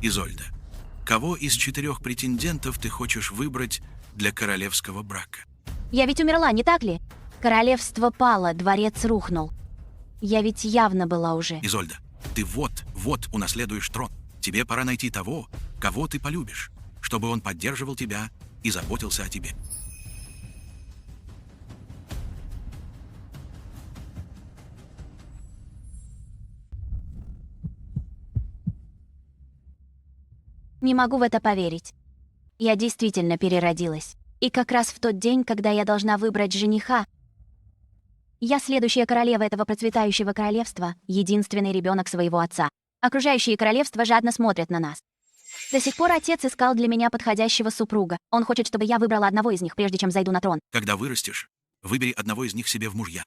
Изольда, кого из 4 претендентов ты хочешь выбрать для королевского брака? Я ведь умерла, не так ли? Королевство пало, дворец рухнул. Я ведь явно была уже. Изольда, ты вот унаследуешь трон. Тебе пора найти того, кого ты полюбишь, чтобы он поддерживал тебя и заботился о тебе. Не могу в это поверить. Я действительно переродилась. И как раз в тот день, когда я должна выбрать жениха, я следующая королева этого процветающего королевства, единственный ребенок своего отца. Окружающие королевства жадно смотрят на нас. До сих пор отец искал для меня подходящего супруга. Он хочет, чтобы я выбрала одного из них, прежде чем зайду на трон. Когда вырастешь, выбери одного из них себе в мужья.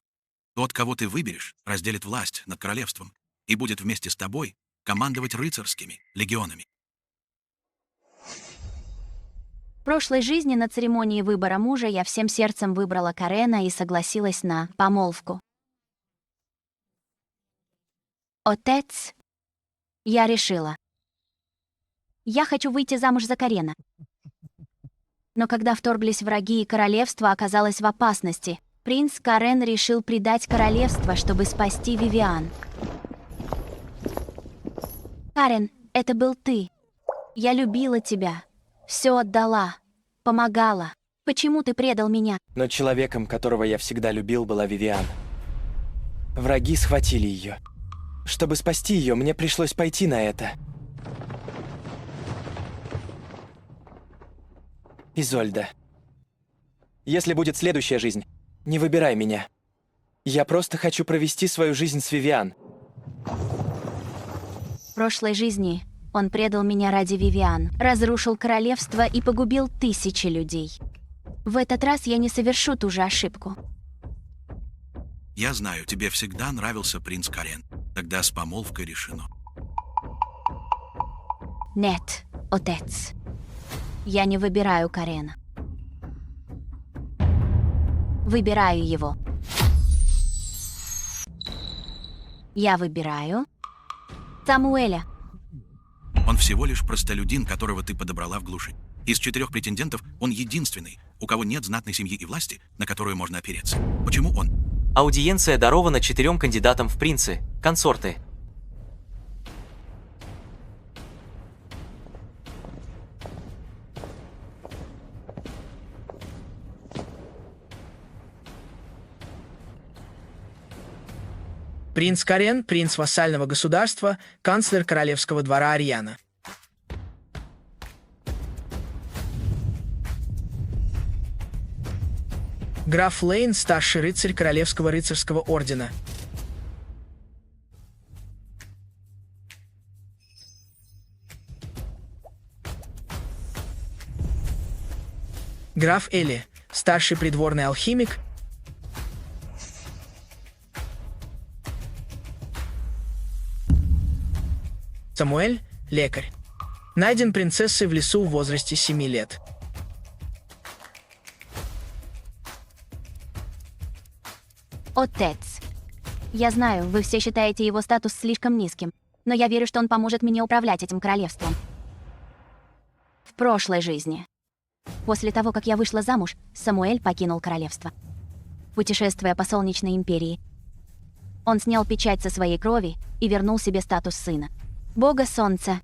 Тот, кого ты выберешь, разделит власть над королевством и будет вместе с тобой командовать рыцарскими легионами. В прошлой жизни на церемонии выбора мужа я всем сердцем выбрала Карена и согласилась на помолвку. Отец, я решила. Я хочу выйти замуж за Карена. Но когда вторглись враги и королевство оказалось в опасности, принц Карен решил предать королевство, чтобы спасти Вивиан. Карен, это был ты. Я любила тебя. Все отдала. Помогала. Почему ты предал меня? Но человеком, которого я всегда любил, была Вивиан. Враги схватили ее. Чтобы спасти ее, мне пришлось пойти на это. Изольда, если будет следующая жизнь, не выбирай меня. Я просто хочу провести свою жизнь с Вивиан. В прошлой жизни он предал меня ради Вивиан, разрушил королевство и погубил тысячи людей. В этот раз я не совершу ту же ошибку. Я знаю, тебе всегда нравился принц Карен. Тогда с помолвкой решено. Нет, отец. Я не выбираю Карена. Выбираю его. Я выбираю Самуэля. Он всего лишь простолюдин, которого ты подобрала в глуши. Из 4 претендентов он единственный, у кого нет знатной семьи и власти, на которую можно опереться. Почему он? Аудиенция дарована 4 кандидатам в принцы, консорты. Принц Карен, принц вассального государства, канцлер королевского двора Ариана. Граф Лейн, старший рыцарь Королевского рыцарского ордена. Граф Эли, старший придворный алхимик. Самуэль, лекарь. Найден принцессой в лесу в возрасте 7 лет. Отец. Я знаю, вы все считаете его статус слишком низким, но я верю, что он поможет мне управлять этим королевством. В прошлой жизни. После того, как я вышла замуж, Самуэль покинул королевство, путешествуя по Солнечной империи. Он снял печать со своей крови и вернул себе статус сына. Бога Солнца.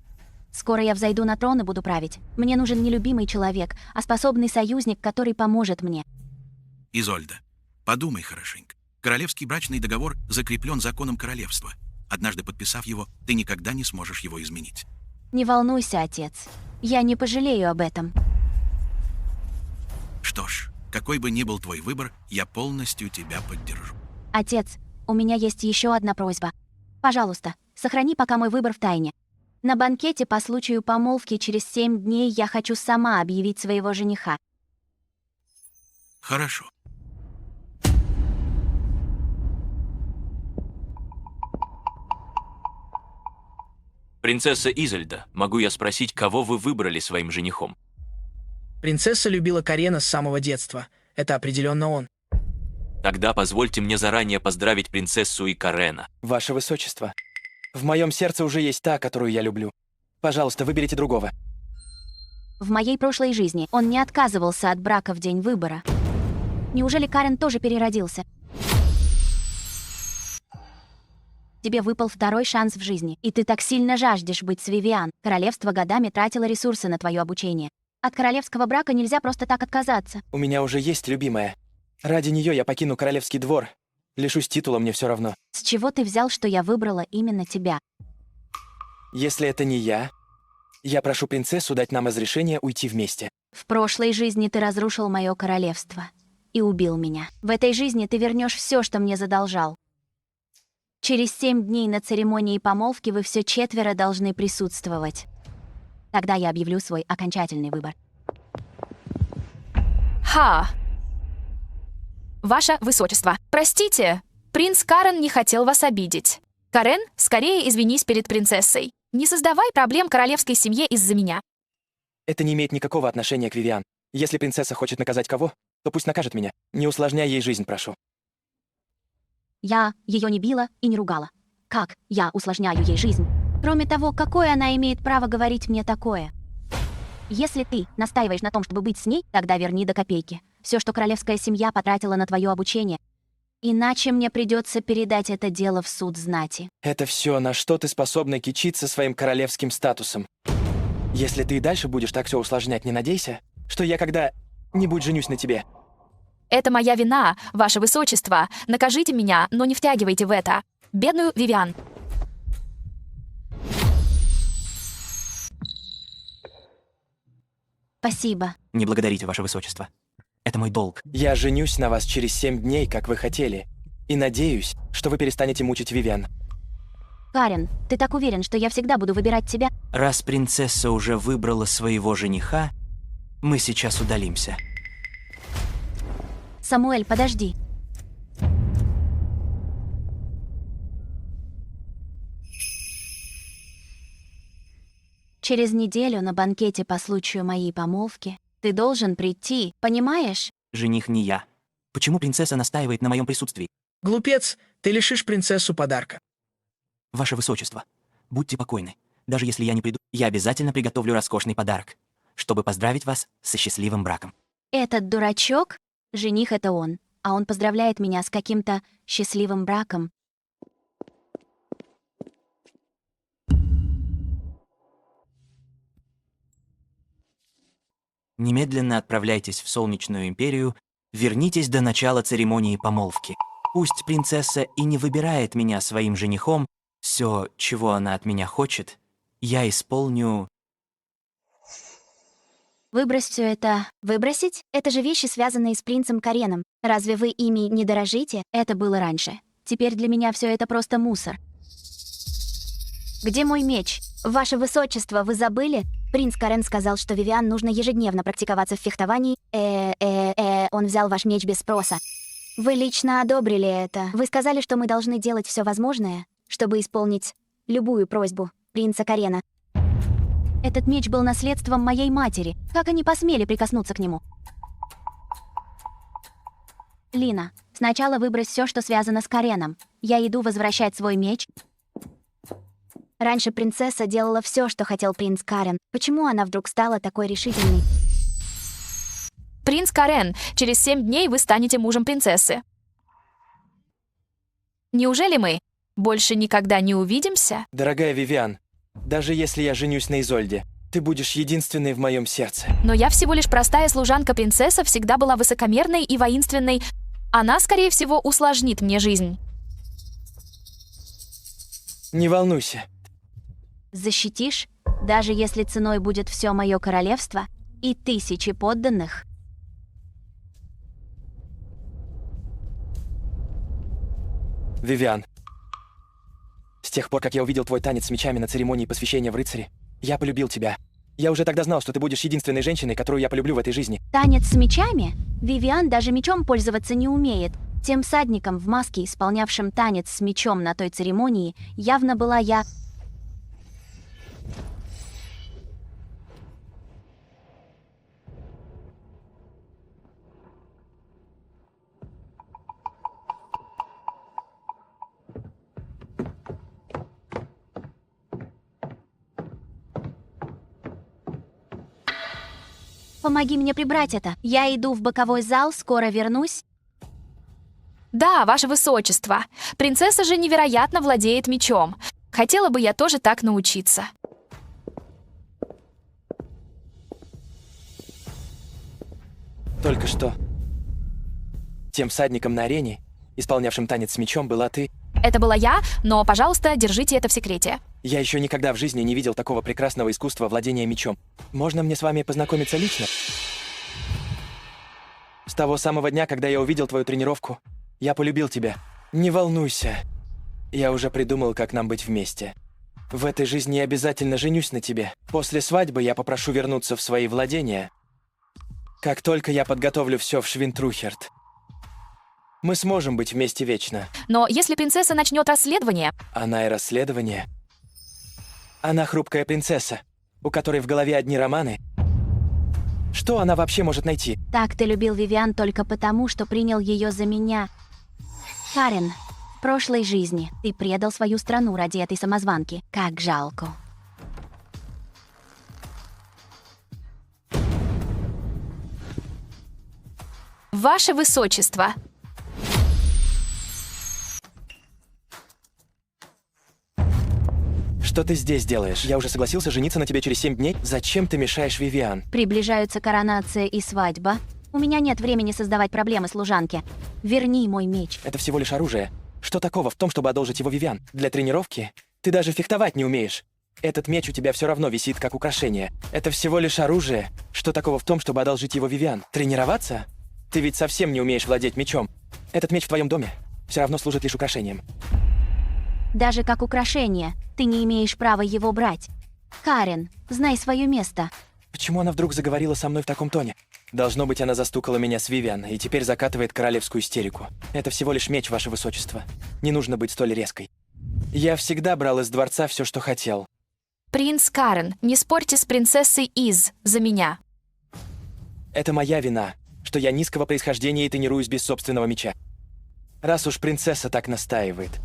Скоро я взойду на трон и буду править. Мне нужен не любимый человек, а способный союзник, который поможет мне. Изольда, подумай хорошенько. Королевский брачный договор закреплен законом королевства. Однажды подписав его, ты никогда не сможешь его изменить. Не волнуйся, отец. Я не пожалею об этом. Что ж, какой бы ни был твой выбор, я полностью тебя поддержу. Отец, у меня есть еще одна просьба. Пожалуйста, сохрани пока мой выбор в тайне. На банкете по случаю помолвки через 7 дней я хочу сама объявить своего жениха. Хорошо. Принцесса Изольда, могу я спросить, кого вы выбрали своим женихом? Принцесса любила Карена с самого детства. Это определенно он. Тогда позвольте мне заранее поздравить принцессу и Карена. Ваше Высочество, в моем сердце уже есть та, которую я люблю. Пожалуйста, выберите другого. В моей прошлой жизни он не отказывался от брака в день выбора. Неужели Карен тоже переродился? Тебе выпал второй шанс в жизни, и ты так сильно жаждешь быть с Вивиан. Королевство годами тратило ресурсы на твое обучение. От королевского брака нельзя просто так отказаться. У меня уже есть любимая. Ради нее я покину королевский двор. Лишусь титула, мне все равно. С чего ты взял, что я выбрала именно тебя? Если это не я прошу принцессу дать нам разрешение уйти вместе. В прошлой жизни ты разрушил мое королевство и убил меня. В этой жизни ты вернешь все, что мне задолжал. Через 7 дней на церемонии помолвки вы все четверо должны присутствовать. Тогда я объявлю свой окончательный выбор. Ха! Ваше Высочество, простите, принц Карен не хотел вас обидеть. Карен, скорее извинись перед принцессой. Не создавай проблем королевской семье из-за меня. Это не имеет никакого отношения к Вивиан. Если принцесса хочет наказать кого, то пусть накажет меня. Не усложняй ей жизнь, прошу. Я ее не била и не ругала. Как я усложняю ей жизнь? Кроме того, какое она имеет право говорить мне такое? Если ты настаиваешь на том, чтобы быть с ней, тогда верни до копейки. Все, что королевская семья потратила на твое обучение. Иначе мне придется передать это дело в суд знати. Это все, на что ты способна кичиться своим королевским статусом. Если ты и дальше будешь так все усложнять, не надейся, что я когда-нибудь женюсь на тебе. Это моя вина, Ваше Высочество. Накажите меня, но не втягивайте в это. Бедную Вивиан. Спасибо. Не благодарите, Ваше Высочество. Это мой долг. Я женюсь на вас через 7 дней, как вы хотели. И надеюсь, что вы перестанете мучить Вивиан. Карен, ты так уверен, что я всегда буду выбирать тебя? Раз принцесса уже выбрала своего жениха, мы сейчас удалимся. Самуэль, подожди. Через неделю на банкете по случаю моей помолвки ты должен прийти, понимаешь? Жених не я. Почему принцесса настаивает на моем присутствии? Глупец, ты лишишь принцессу подарка. Ваше Высочество, будьте покойны. Даже если я не приду, я обязательно приготовлю роскошный подарок, чтобы поздравить вас со счастливым браком. Этот дурачок, жених это он, а он поздравляет меня с каким-то счастливым браком. Немедленно отправляйтесь в Солнечную Империю, вернитесь до начала церемонии помолвки. Пусть принцесса и не выбирает меня своим женихом, все, чего она от меня хочет, я исполню. Выбрось все это. Выбросить? Это же вещи, связанные с принцем Кареном. Разве вы ими не дорожите? Это было раньше. Теперь для меня все это просто мусор. Где мой меч? Ваше Высочество, вы забыли? Принц Карен сказал, что Вивиан нужно ежедневно практиковаться в фехтовании. Он взял ваш меч без спроса. Вы лично одобрили это. Вы сказали, что мы должны делать все возможное, чтобы исполнить любую просьбу принца Карена. Этот меч был наследством моей матери. Как они посмели прикоснуться к нему? Лина, сначала выбрось все, что связано с Кареном. Я иду возвращать свой меч. Раньше принцесса делала все, что хотел принц Карен. Почему она вдруг стала такой решительной? Принц Карен, через 7 дней вы станете мужем принцессы. Неужели мы больше никогда не увидимся? Дорогая Вивиан, даже если я женюсь на Изольде, ты будешь единственной в моем сердце. Но я всего лишь простая служанка-принцесса, всегда была высокомерной и воинственной. Она, скорее всего, усложнит мне жизнь. Не волнуйся. Защитишь, даже если ценой будет все мое королевство и 1000 подданных. Вивиан, с тех пор, как я увидел твой танец с мечами на церемонии посвящения в рыцаре, я полюбил тебя. Я уже тогда знал, что ты будешь единственной женщиной, которую я полюблю в этой жизни. Танец с мечами? Вивиан даже мечом пользоваться не умеет. Тем всадником в маске, исполнявшим танец с мечом на той церемонии, явно была я. Помоги мне прибрать это. Я иду в боковой зал, скоро вернусь. Да, ваше высочество. Принцесса же невероятно владеет мечом. Хотела бы я тоже так научиться. Только что тем всадником на арене, исполнявшим танец с мечом, была ты. Это была я, но, пожалуйста, держите это в секрете. Я еще никогда в жизни не видел такого прекрасного искусства владения мечом. Можно мне с вами познакомиться лично? С того самого дня, когда я увидел твою тренировку, я полюбил тебя. Не волнуйся. Я уже придумал, как нам быть вместе. В этой жизни я обязательно женюсь на тебе. После свадьбы я попрошу вернуться в свои владения. Как только я подготовлю все в Швинтрухерт, мы сможем быть вместе вечно. Но если принцесса начнет расследование... Она и расследование. Она хрупкая принцесса, у которой в голове одни романы. Что она вообще может найти? Так ты любил Вивиан только потому, что принял ее за меня. Карен, в прошлой жизни ты предал свою страну ради этой самозванки. Как жалко. Ваше высочество. Что ты здесь делаешь? Я уже согласился жениться на тебе через 7 дней. Зачем ты мешаешь Вивиан? Приближаются коронация и свадьба. У меня нет времени создавать проблемы служанке. Верни мой меч. Это всего лишь оружие. Что такого в том, чтобы одолжить его Вивиан? Для тренировки? Ты даже фехтовать не умеешь. Этот меч у тебя все равно висит как украшение. Это всего лишь оружие. Что такого в том, чтобы одолжить его Вивиан? Тренироваться? Ты ведь совсем не умеешь владеть мечом. Этот меч в твоем доме все равно служит лишь украшением. Даже как украшение, ты не имеешь права его брать. Карен, знай свое место. Почему она вдруг заговорила со мной в таком тоне? Должно быть, она застукала меня с Вивиан и теперь закатывает королевскую истерику. Это всего лишь меч, ваше высочество. Не нужно быть столь резкой. Я всегда брал из дворца все, что хотел. Принц Карен, не спорьте с принцессой Из за меня. Это моя вина, что я низкого происхождения и тренируюсь без собственного меча. Раз уж принцесса так настаивает,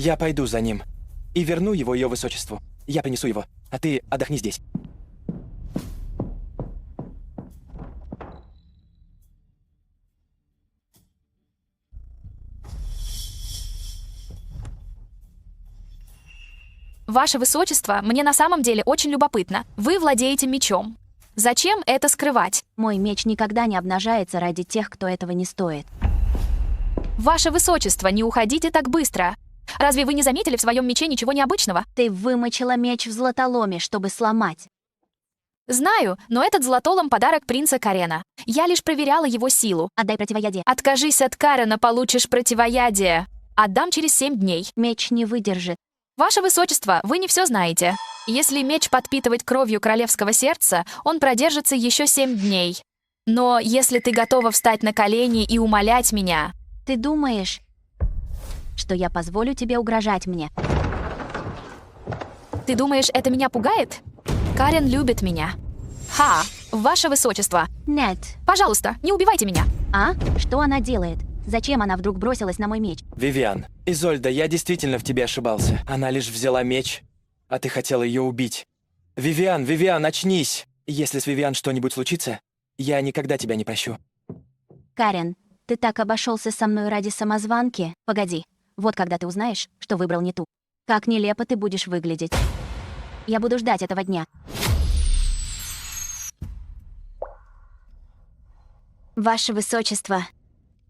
я пойду за ним и верну его ее высочеству. Я принесу его, а ты отдохни здесь. Ваше высочество, мне на самом деле очень любопытно. Вы владеете мечом. Зачем это скрывать? Мой меч никогда не обнажается ради тех, кто этого не стоит. Ваше высочество, не уходите так быстро. Разве вы не заметили в своем мече ничего необычного? Ты вымочила меч в златоломе, чтобы сломать. Знаю, но этот золотолом подарок принца Карена. Я лишь проверяла его силу. Отдай противоядие. Откажись от Карена, получишь противоядие. Отдам через 7 дней. Меч не выдержит. Ваше высочество, вы не все знаете. Если меч подпитывать кровью королевского сердца, он продержится еще 7 дней. Но если ты готова встать на колени и умолять меня... Ты думаешь, что я позволю тебе угрожать мне? Ты думаешь, это меня пугает? Карен любит меня. Ха, ваше высочество. Нет. Пожалуйста, не убивайте меня. А? Что она делает? Зачем она вдруг бросилась на мой меч? Вивиан, Изольда, я действительно в тебе ошибался. Она лишь взяла меч, а ты хотела ее убить. Вивиан, Вивиан, очнись! Если с Вивиан что-нибудь случится, я никогда тебя не прощу. Карен, ты так обошелся со мной ради самозванки? Погоди, вот когда ты узнаешь, что выбрал не ту. Как нелепо ты будешь выглядеть. Я буду ждать этого дня. Ваше Высочество,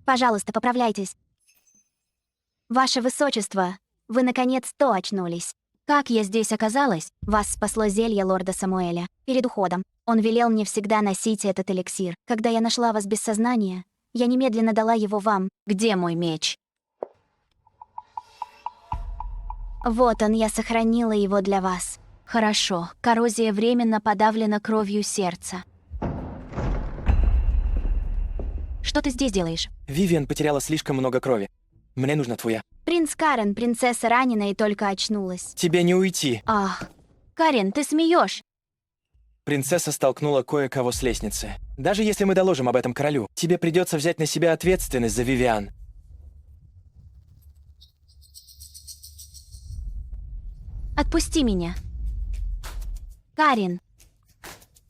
пожалуйста, поправляйтесь. Ваше Высочество, вы наконец-то очнулись. Как я здесь оказалась? Вас спасло зелье лорда Самуэля. Перед уходом. Он велел мне всегда носить этот эликсир. Когда я нашла вас без сознания, я немедленно дала его вам. Где мой меч? Вот он, я сохранила его для вас. Хорошо, коррозия временно подавлена кровью сердца. Что ты здесь делаешь? Вивиан потеряла слишком много крови. Мне нужна твоя. Принц Карен, принцесса ранена и только очнулась. Тебе не уйти. Ах, Карен, ты смеешь? Принцесса столкнула кое-кого с лестницы. Даже если мы доложим об этом королю, тебе придется взять на себя ответственность за Вивиан. Отпусти меня. Карен,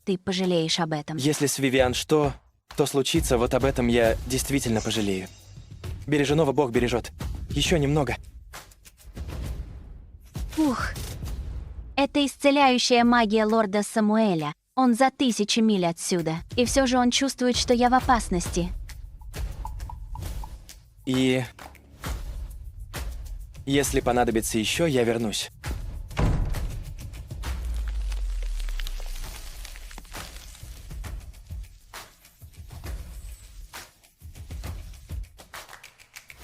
ты пожалеешь об этом. Если с Вивиан что, то случится, вот об этом я действительно пожалею. Береженого Бог бережет. Еще немного. Ух. Это исцеляющая магия лорда Самуэля. Он за 1000 миль отсюда. И все же он чувствует, что я в опасности. И... если понадобится еще, я вернусь.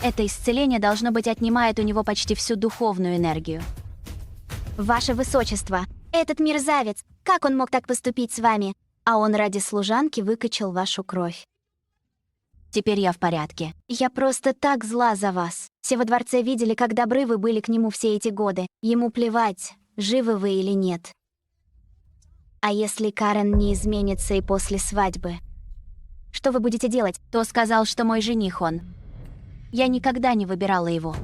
Это исцеление, должно быть, отнимает у него почти всю духовную энергию. Ваше Высочество, этот мерзавец, как он мог так поступить с вами? А он ради служанки выкачал вашу кровь. Теперь я в порядке. Я просто так зла за вас. Все во дворце видели, как добры вы были к нему все эти годы. Ему плевать, живы вы или нет. А если Карен не изменится и после свадьбы? Что вы будете делать? Кто сказал, что мой жених он? Я никогда не выбирала его.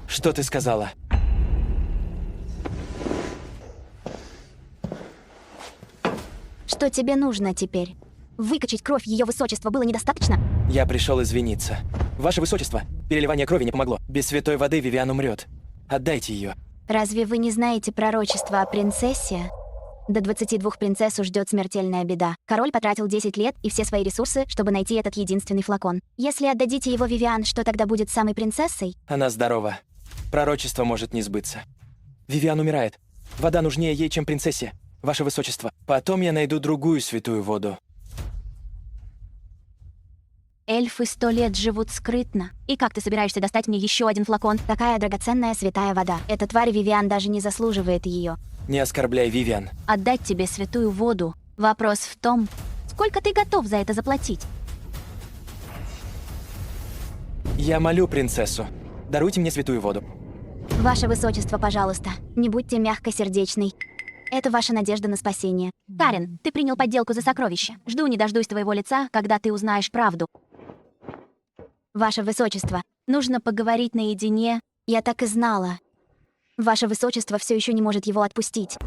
Что ты сказала? Что тебе нужно теперь? Выкачать кровь Ее Высочества было недостаточно? Я пришел извиниться. Ваше Высочество, переливание крови не помогло. Без святой воды Вивиан умрет. Отдайте ее. Разве вы не знаете пророчество о принцессе? До 22 принцессу ждет смертельная беда. Король потратил 10 лет и все свои ресурсы, чтобы найти этот единственный флакон. Если отдадите его Вивиан, что тогда будет с самой принцессой? Она здорова. Пророчество может не сбыться. Вивиан умирает. Вода нужнее ей, чем принцессе. Ваше Высочество, потом я найду другую святую воду. Эльфы 100 лет живут скрытно. И как ты собираешься достать мне еще один флакон? Такая драгоценная святая вода. Эта тварь Вивиан даже не заслуживает ее. Не оскорбляй Вивиан. Отдать тебе святую воду. Вопрос в том, сколько ты готов за это заплатить? Я молю принцессу. Даруйте мне святую воду. Ваше Высочество, пожалуйста, не будьте мягкосердечной. Это ваша надежда на спасение. Карен, ты принял подделку за сокровище. Жду не дождусь твоего лица, когда ты узнаешь правду. Ваше Высочество, Нужно поговорить наедине. я так и знала. Ваше Высочество все еще не может его отпустить.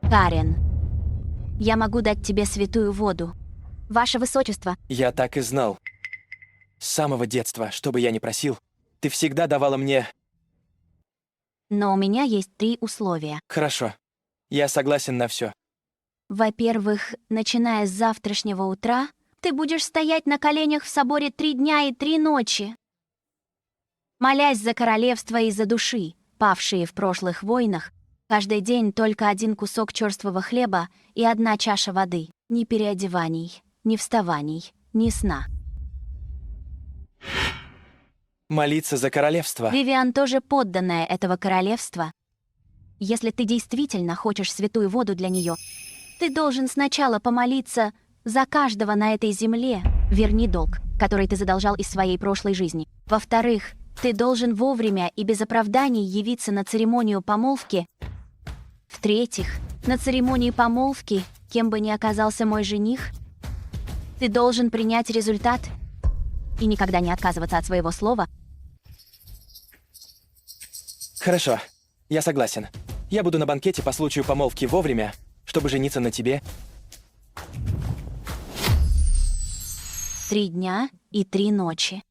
Карен, я могу дать тебе святую воду. Ваше Высочество, Я так и знал. С самого детства, что бы я ни просил, ты всегда давала мне... Но у меня есть 3 условия. Хорошо. Я согласен на все. Во-первых, начиная с завтрашнего утра, ты будешь стоять на коленях в соборе 3 дня и 3 ночи, молясь за королевство и за души, павшие в прошлых войнах. Каждый день только 1 кусок черствого хлеба и 1 чаша воды. Ни переодеваний, ни вставаний, ни сна. Молиться за королевство. Вивиан тоже подданная этого королевства. Если ты действительно хочешь святую воду для нее, ты должен сначала помолиться за каждого на этой земле. Верни долг, который ты задолжал из своей прошлой жизни. Во-вторых, ты должен вовремя и без оправданий явиться на церемонию помолвки. В-третьих, на церемонии помолвки, кем бы ни оказался мой жених, ты должен принять результат и никогда не отказываться от своего слова. Хорошо. Я согласен. Я буду на банкете по случаю помолвки вовремя, чтобы жениться на тебе. 3 дня и 3 ночи.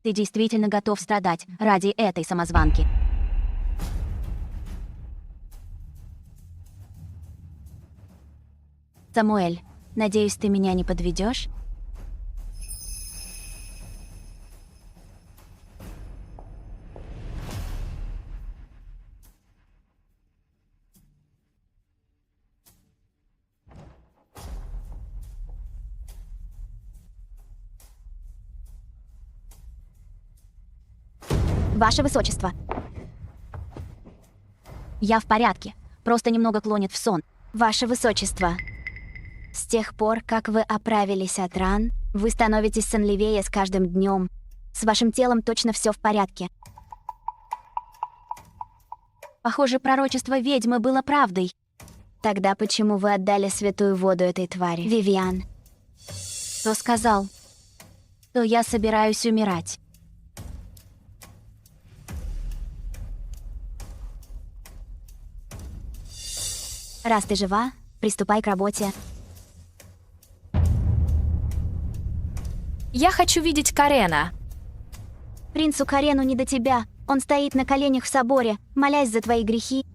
Ты действительно готов страдать ради этой самозванки. Самуэль, надеюсь, ты меня не подведешь? Ваше Высочество, Я в порядке, просто немного клонит в сон. Ваше Высочество, с тех пор, как вы оправились от ран, вы становитесь сонливее с каждым днем. С вашим телом точно все в порядке. Похоже, пророчество ведьмы было правдой. Тогда почему вы отдали святую воду этой твари, Вивиан? Кто сказал? то я собираюсь умирать. Раз ты жива, приступай к работе. Я хочу видеть Карена. Принцу Карену не до тебя. Он стоит на коленях в соборе, молясь за твои грехи.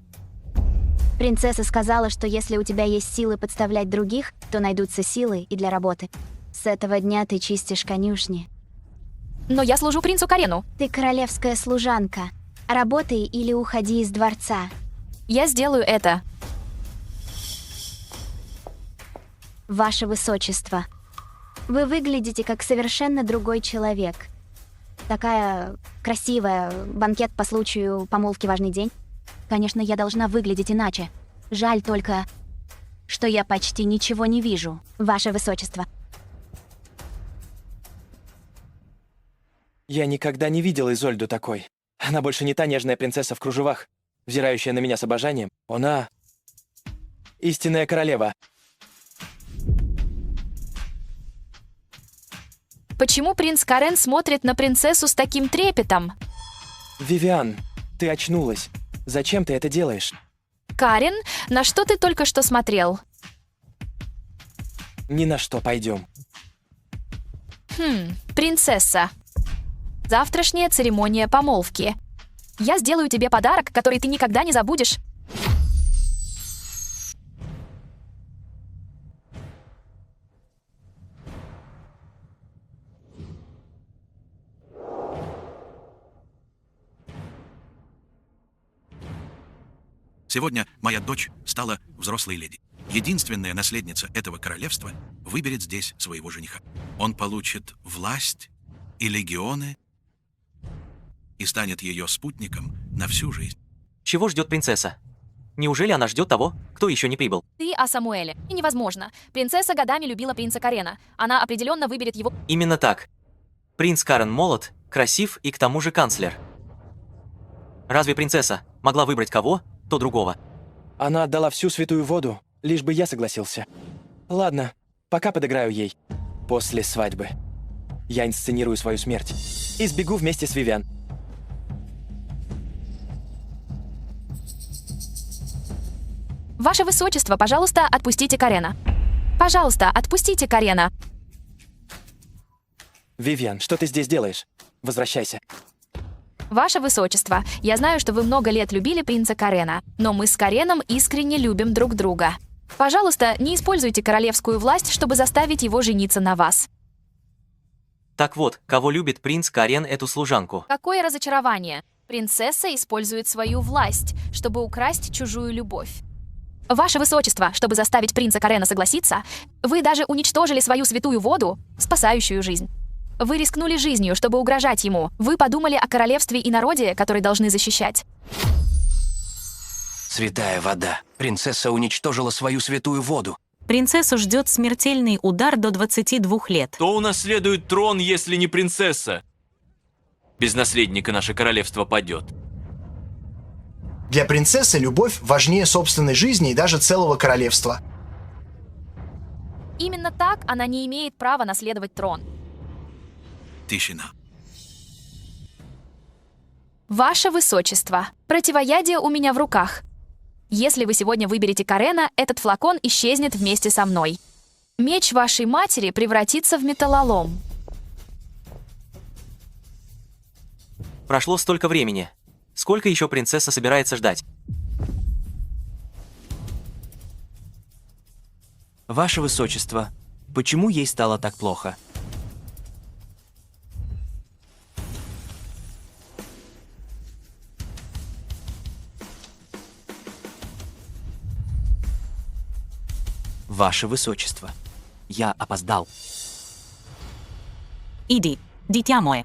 Принцесса сказала, что если у тебя есть силы подставлять других, то найдутся силы и для работы. С этого дня ты чистишь конюшни. Но я служу принцу Карену. Ты королевская служанка. Работай или уходи из дворца. Я сделаю это. Ваше Высочество, вы выглядите как совершенно другой человек. Такая красивая, банкет по случаю помолвки важный день. Конечно, я должна выглядеть иначе. Жаль только, что я почти ничего не вижу. Ваше Высочество. Я никогда не видел Изольду такой. Она больше не та нежная принцесса в кружевах, взирающая на меня с обожанием. Она истинная королева. Почему принц Карен смотрит на принцессу с таким трепетом? Вивиан, ты очнулась. Зачем ты это делаешь? Карен, на что ты только что смотрел? Ни на что, пойдем. Принцесса. Завтрашняя церемония помолвки. Я сделаю тебе подарок, который ты никогда не забудешь. Сегодня моя дочь стала взрослой леди. Единственная наследница этого королевства выберет здесь своего жениха. Он получит власть и легионы и станет ее спутником на всю жизнь. Чего ждет принцесса? Неужели она ждет того, кто еще не прибыл? Ты о Самуэле. И невозможно. Принцесса годами любила принца Карена. Она определенно выберет его... Именно так. Принц Карен молод, красив и к тому же канцлер. Разве принцесса могла выбрать кого, то другого? Она отдала всю святую воду, лишь бы я согласился. Ладно, пока подыграю ей. После свадьбы. Я инсценирую свою смерть. И сбегу вместе с Вивиан. Ваше Высочество, пожалуйста, отпустите Карена. Пожалуйста, отпустите Карена. Вивиан, что ты здесь делаешь? Возвращайся. Ваше Высочество, я знаю, что вы много лет любили принца Карена, но мы с Кареном искренне любим друг друга. Пожалуйста, не используйте королевскую власть, чтобы заставить его жениться на вас. Так вот, кого любит принц Карен эту служанку? Какое разочарование! Принцесса использует свою власть, чтобы украсть чужую любовь. Ваше Высочество, чтобы заставить принца Карена согласиться, вы даже уничтожили свою святую воду, спасающую жизнь. Вы рискнули жизнью, чтобы угрожать ему. Вы подумали о королевстве и народе, который должны защищать. Святая вода. Принцесса уничтожила свою святую воду. Принцессу ждет смертельный удар до 22 лет. Кто унаследует трон, если не принцесса? Без наследника наше королевство падет. Для принцессы любовь важнее собственной жизни и даже целого королевства. Именно так она не имеет права наследовать трон. Тишина. Ваше Высочество, противоядие у меня в руках. Если вы сегодня выберете Карена, этот флакон исчезнет вместе со мной. Меч вашей матери превратится в металлолом. Прошло столько времени. Сколько еще принцесса собирается ждать? Ваше Высочество, почему ей стало так плохо? Ваше Высочество, я опоздал. Иди, дитя мое.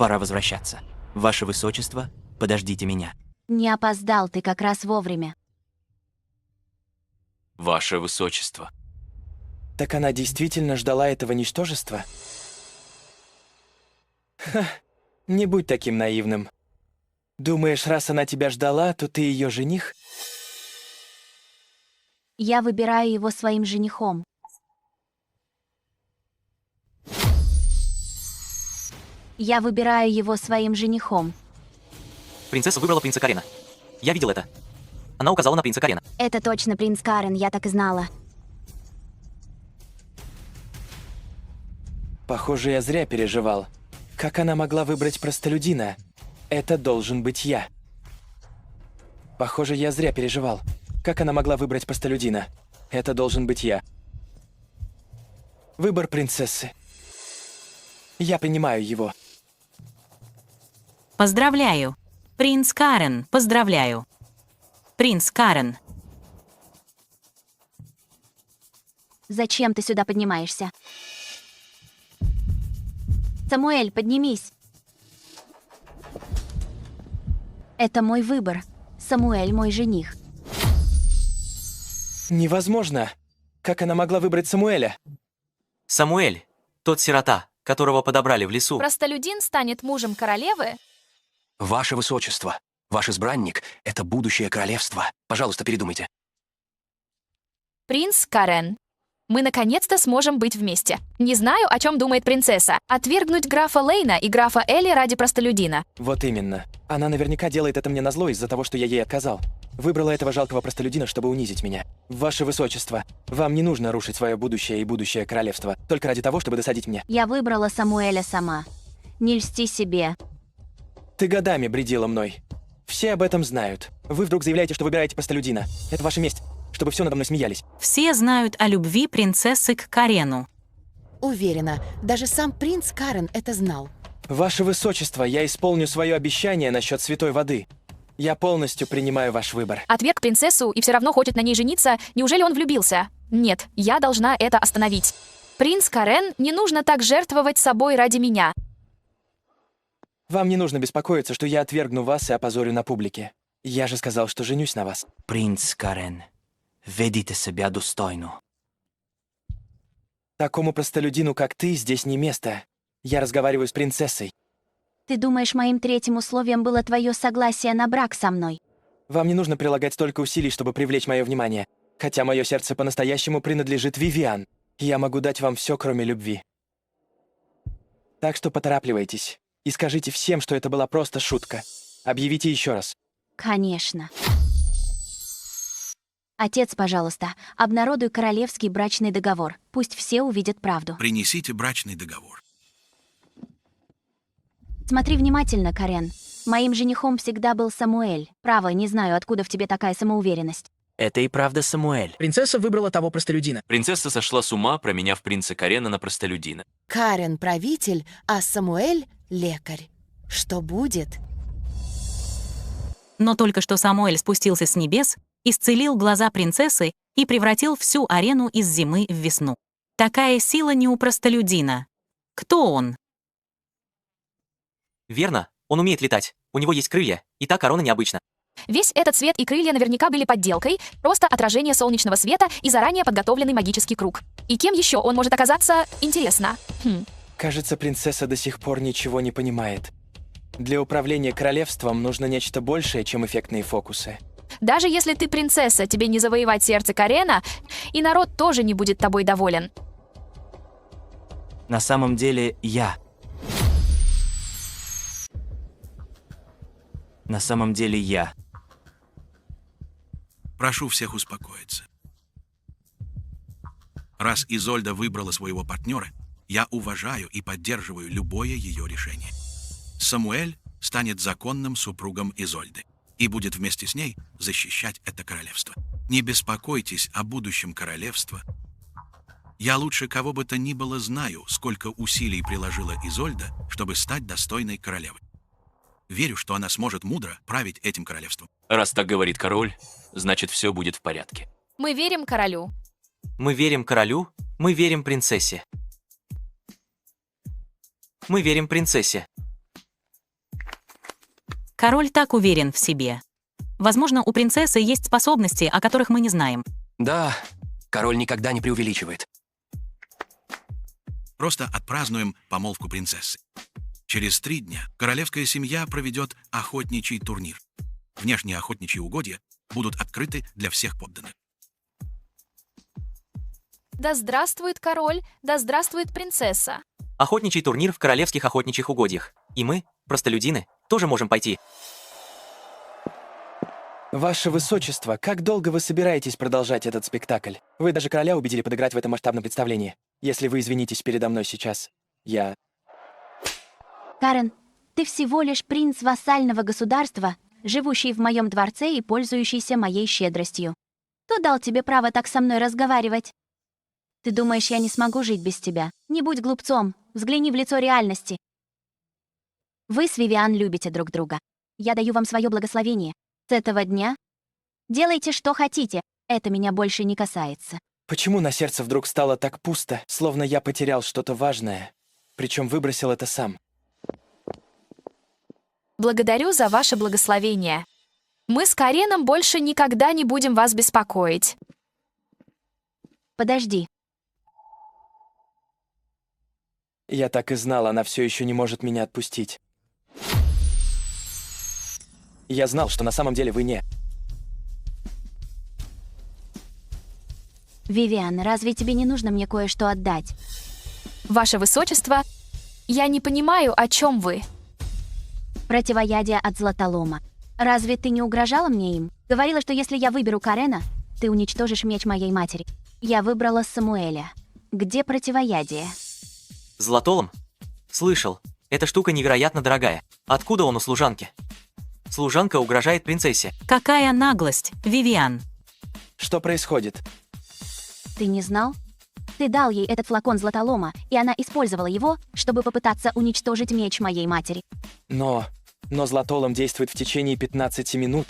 Пора возвращаться. Ваше Высочество, подождите меня. Не опоздал, ты как раз вовремя. Ваше Высочество. Так она действительно ждала этого ничтожества? Ха, не будь таким наивным. Думаешь, раз она тебя ждала, то ты ее жених? Я выбираю его своим женихом. Я выбираю его своим женихом. Принцесса выбрала принца Карена. Я видел это. Она указала на принца Карена. Это точно принц Карен, я так и знала. Похоже, я зря переживал. Как она могла выбрать простолюдина? Это должен быть я. Похоже, я зря переживал. Как она могла выбрать простолюдина? Это должен быть я. Выбор принцессы. Я принимаю его. Поздравляю. Принц Карен, поздравляю. Принц Карен. Зачем ты сюда поднимаешься? Самуэль, поднимись. Это мой выбор. Самуэль мой жених. Невозможно. Как она могла выбрать Самуэля? Самуэль, тот сирота, которого подобрали в лесу. Простолюдин станет мужем королевы? Ваше Высочество, ваш избранник — это будущее королевство. Пожалуйста, передумайте. Принц Карен. Мы наконец-то сможем быть вместе. Не знаю, о чем думает принцесса. Отвергнуть графа Лейна и графа Элли ради простолюдина. Вот именно. Она наверняка делает это мне назло из-за того, что я ей отказал. Выбрала этого жалкого простолюдина, чтобы унизить меня. Ваше Высочество, вам не нужно рушить свое будущее и будущее королевство только ради того, чтобы досадить мне. Я выбрала Самуэля сама. Не льсти себе. Ты годами бредила мной. Все об этом знают. Вы вдруг заявляете, что выбираете простолюдина. Это ваша месть, чтобы все надо мной смеялись. Все знают о любви принцессы к Карену. Уверена, даже сам принц Карен это знал. Ваше Высочество, я исполню свое обещание насчет святой воды. Я полностью принимаю ваш выбор. Отверг принцессу и все равно хочет на ней жениться. Неужели он влюбился? Нет, я должна это остановить. Принц Карен, не нужно так жертвовать собой ради меня. Вам не нужно беспокоиться, что я отвергну вас и опозорю на публике. Я же сказал, что женюсь на вас. Принц Карен, ведите себя достойно. Такому простолюдину, как ты, здесь не место. Я разговариваю с принцессой. Ты думаешь, моим третьим условием было твое согласие на брак со мной? Вам не нужно прилагать столько усилий, чтобы привлечь мое внимание. Хотя мое сердце по-настоящему принадлежит Вивиан. Я могу дать вам все, кроме любви. Так что поторапливайтесь. И скажите всем, что это была просто шутка. Объявите еще раз. Конечно. Отец, пожалуйста, обнародуй королевский брачный договор. Пусть все увидят правду. Принесите брачный договор. Смотри внимательно, Карен. Моим женихом всегда был Самуэль. Право, не знаю, откуда в тебе такая самоуверенность. Это и правда Самуэль. Принцесса выбрала того простолюдина. Принцесса сошла с ума, променяв принца Карена на простолюдина. Карен — правитель, а Самуэль — лекарь. Что будет? Но только что Самуэль спустился с небес, исцелил глаза принцессы и превратил всю арену из зимы в весну. Такая сила не у простолюдина. Кто он? Верно, он умеет летать. У него есть крылья, и та корона необычна. Весь этот цвет и крылья наверняка были подделкой, просто отражение солнечного света и заранее подготовленный магический круг. И кем еще он может оказаться, интересно. Кажется, принцесса до сих пор ничего не понимает. Для управления королевством нужно нечто большее, чем эффектные фокусы. Даже если ты принцесса, тебе не завоевать сердце Карена, и народ тоже не будет тобой доволен. На самом деле, я. На самом деле, я. Прошу всех успокоиться. Раз Изольда выбрала своего партнера, я уважаю и поддерживаю любое ее решение. Самуэль станет законным супругом Изольды и будет вместе с ней защищать это королевство. Не беспокойтесь о будущем королевства. Я лучше кого бы то ни было знаю, сколько усилий приложила Изольда, чтобы стать достойной королевой. Верю, что она сможет мудро править этим королевством. Раз так говорит король, значит, все будет в порядке. Мы верим королю. Мы верим королю, мы верим принцессе. Мы верим принцессе. Король так уверен в себе. Возможно, у принцессы есть способности, о которых мы не знаем. Да, король никогда не преувеличивает. Просто отпразднуем помолвку принцессы. Через 3 дня королевская семья проведет охотничий турнир. Внешние охотничьи угодья будут открыты для всех подданных. Да здравствует король, да здравствует принцесса. Охотничий турнир в королевских охотничьих угодьях. И мы, простолюдины, тоже можем пойти. Ваше Высочество, как долго вы собираетесь продолжать этот спектакль? Вы даже короля убедили подыграть в этом масштабном представлении. Если вы извинитесь передо мной сейчас, я... Карен, ты всего лишь принц вассального государства, живущий в моем дворце и пользующийся моей щедростью. Кто дал тебе право так со мной разговаривать? Ты думаешь, я не смогу жить без тебя? Не будь глупцом, взгляни в лицо реальности. Вы с Вивиан любите друг друга. Я даю вам свое благословение. С этого дня делайте, что хотите. Это меня больше не касается. Почему на сердце вдруг стало так пусто, словно я потерял что-то важное, причем выбросил это сам? Благодарю за ваше благословение. Мы с Кареном больше никогда не будем вас беспокоить. Подожди. Я так и знал, она все еще не может меня отпустить. Я знал, что на самом деле вы не... Вивиан, разве тебе не нужно мне кое-что отдать? Ваше Высочество, я не понимаю, о чем вы. Противоядие от златолома. Разве ты не угрожала мне им? Говорила, что если я выберу Карена, ты уничтожишь меч моей матери. Я выбрала Самуэля. Где противоядие? Златолом? Слышал. Эта штука невероятно дорогая. Откуда он у служанки? Служанка угрожает принцессе. Какая наглость, Вивиан. Что происходит? Ты не знал? Ты дал ей этот флакон златолома, и она использовала его, чтобы попытаться уничтожить меч моей матери. Но златолом действует в течение 15 минут.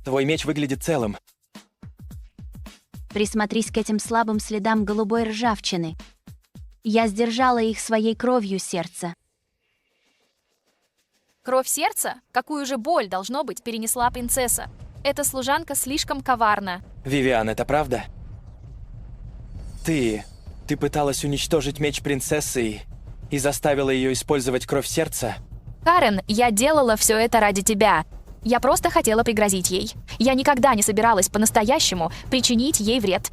Твой меч выглядит целым. Присмотрись к этим слабым следам голубой ржавчины. Я сдержала их своей кровью сердца. Кровь сердца? Какую же боль, должно быть, перенесла принцесса? Эта служанка слишком коварна. Вивиан, это правда? Ты пыталась уничтожить меч принцессы и заставила ее использовать кровь сердца? Карен, я делала все это ради тебя. Я просто хотела пригрозить ей. Я никогда не собиралась по-настоящему причинить ей вред.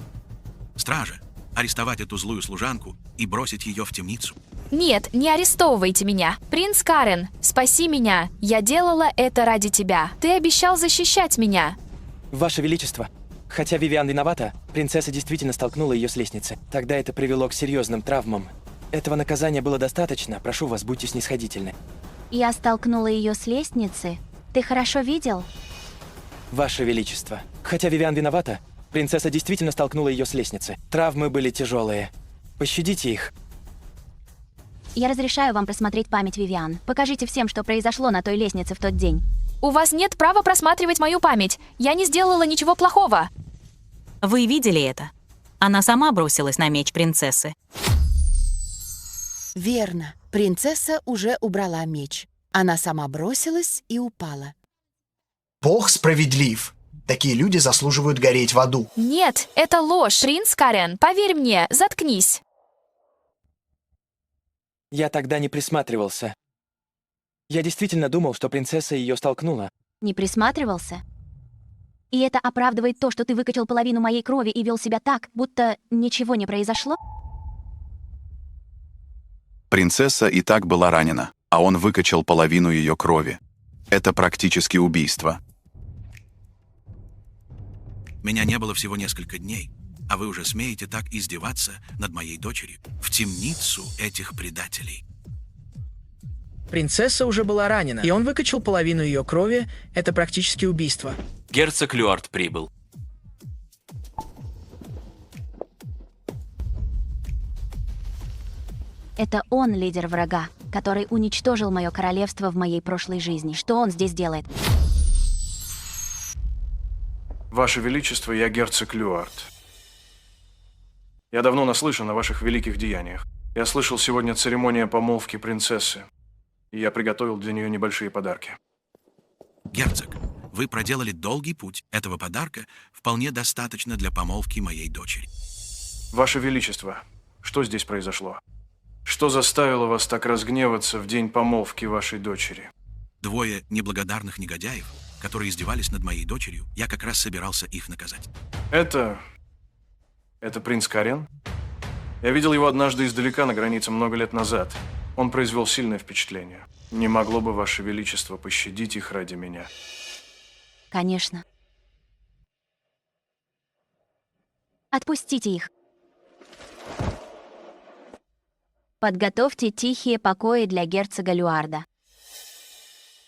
Стража, арестовать эту злую служанку и бросить ее в темницу. Нет, не арестовывайте меня. Принц Карен, спаси меня. Я делала это ради тебя. Ты обещал защищать меня. Ваше Величество, хотя Вивиан виновата, принцесса действительно столкнула ее с лестницы. Тогда это привело к серьезным травмам. Этого наказания было достаточно. Прошу вас, будьте снисходительны. Я столкнула ее с лестницы. Ты хорошо видел? Ваше Величество, хотя Вивиан виновата, принцесса действительно столкнула ее с лестницы. Травмы были тяжелые. Пощадите их. Я разрешаю вам просмотреть память Вивиан. Покажите всем, что произошло на той лестнице в тот день. У вас нет права просматривать мою память. Я не сделала ничего плохого. Вы видели это? Она сама бросилась на меч принцессы. Верно. Принцесса уже убрала меч. Она сама бросилась и упала. Бог справедлив. Такие люди заслуживают гореть в аду. Нет, это ложь. Принц Карен, поверь мне, заткнись. Я тогда не присматривался. Я действительно думал, что принцесса ее столкнула. Не присматривался? И это оправдывает то, что ты выкачал половину моей крови и вел себя так, будто ничего не произошло? Принцесса и так была ранена, а он выкачал половину ее крови. Это практически убийство. Меня не было всего несколько дней, а вы уже смеете так издеваться над моей дочерью? В темницу этих предателей. Принцесса уже была ранена, и он выкачал половину ее крови. Это практически убийство. Герцог Люард прибыл. Это он лидер врага, который уничтожил мое королевство в моей прошлой жизни. Что он здесь делает? Ваше Величество, я герцог Люард. Я давно наслышан о ваших великих деяниях. Я слышал сегодня церемония помолвки принцессы, и я приготовил для нее небольшие подарки. Герцог, вы проделали долгий путь. Этого подарка вполне достаточно для помолвки моей дочери. Ваше Величество, что здесь произошло? Что заставило вас так разгневаться в день помолвки вашей дочери? Двое неблагодарных негодяев, которые издевались над моей дочерью, я как раз собирался их наказать. Это принц Карен? Я видел его однажды издалека на границе много лет назад. Он произвел сильное впечатление. Не могло бы, Ваше Величество, пощадить их ради меня? Конечно. Отпустите их. Подготовьте тихие покои для герцога Люарда.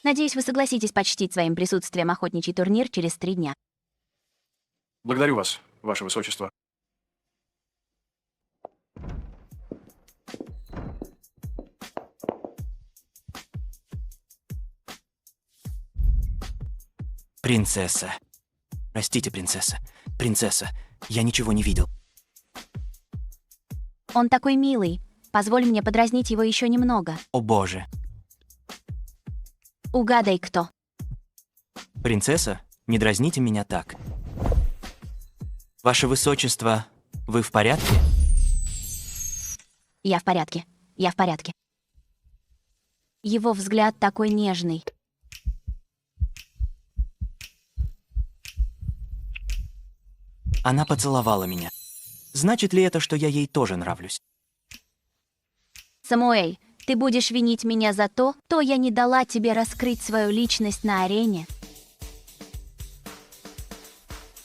Надеюсь, вы согласитесь почтить своим присутствием охотничий турнир через 3 дня. Благодарю вас, Ваше Высочество. Принцесса. Простите, принцесса. Принцесса, я ничего не видел. Он такой милый. Позволь мне подразнить его еще немного. О боже. Угадай, кто. Принцесса, не дразните меня так. Ваше Высочество, вы в порядке? Я в порядке. Я в порядке. Его взгляд такой нежный. Она поцеловала меня. Значит ли это, что я ей тоже нравлюсь? Самуэль, ты будешь винить меня за то, что я не дала тебе раскрыть свою личность на арене?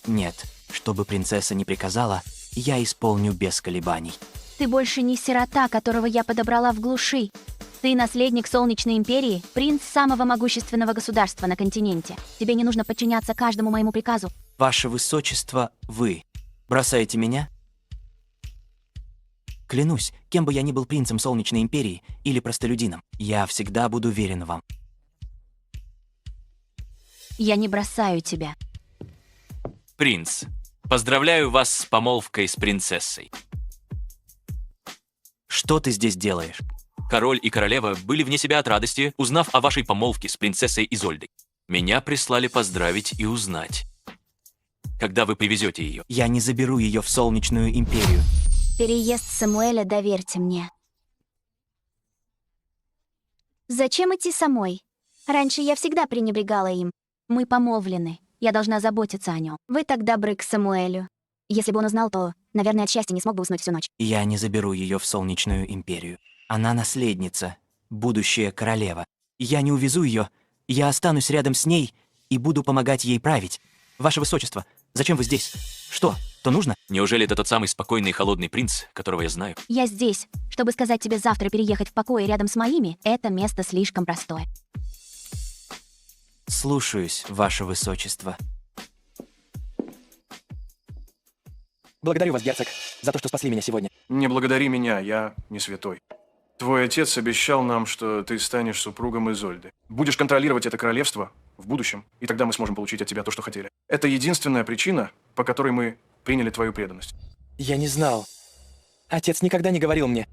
Нет, что бы принцесса ни приказала, я исполню без колебаний. Ты больше не сирота, которого я подобрала в глуши. Ты наследник Солнечной Империи, принц самого могущественного государства на континенте. Тебе не нужно подчиняться каждому моему приказу. Ваше Высочество, вы бросаете меня? Клянусь, кем бы я ни был принцем Солнечной Империи или простолюдином, я всегда буду верен вам. Я не бросаю тебя. Принц, поздравляю вас с помолвкой с принцессой. Что ты здесь делаешь? Король и королева были вне себя от радости, узнав о вашей помолвке с принцессой Изольдой. Меня прислали поздравить и узнать, когда вы привезете ее. Я не заберу ее в Солнечную Империю. Переезд Самуэля доверьте мне. Зачем идти самой? Раньше я всегда пренебрегала им. Мы помолвлены. Я должна заботиться о нем. Вы так добры к Самуэлю. Если бы он узнал, то, наверное, от счастья не смог бы уснуть всю ночь. Я не заберу ее в Солнечную Империю. Она наследница, будущая королева. Я не увезу ее, я останусь рядом с ней и буду помогать ей править. Ваше Высочество, зачем вы здесь? Что, то нужно? Неужели это тот самый спокойный и холодный принц, которого я знаю? Я здесь, чтобы сказать тебе завтра переехать в покое рядом с моими. Это место слишком простое. Слушаюсь, Ваше Высочество. Благодарю вас, герцог, за то, что спасли меня сегодня. Не благодари меня, я не святой. Твой отец обещал нам, что ты станешь супругом Изольды. Будешь контролировать это королевство в будущем, и тогда мы сможем получить от тебя то, что хотели. Это единственная причина, по которой мы приняли твою преданность. Я не знал. Отец никогда не говорил мне.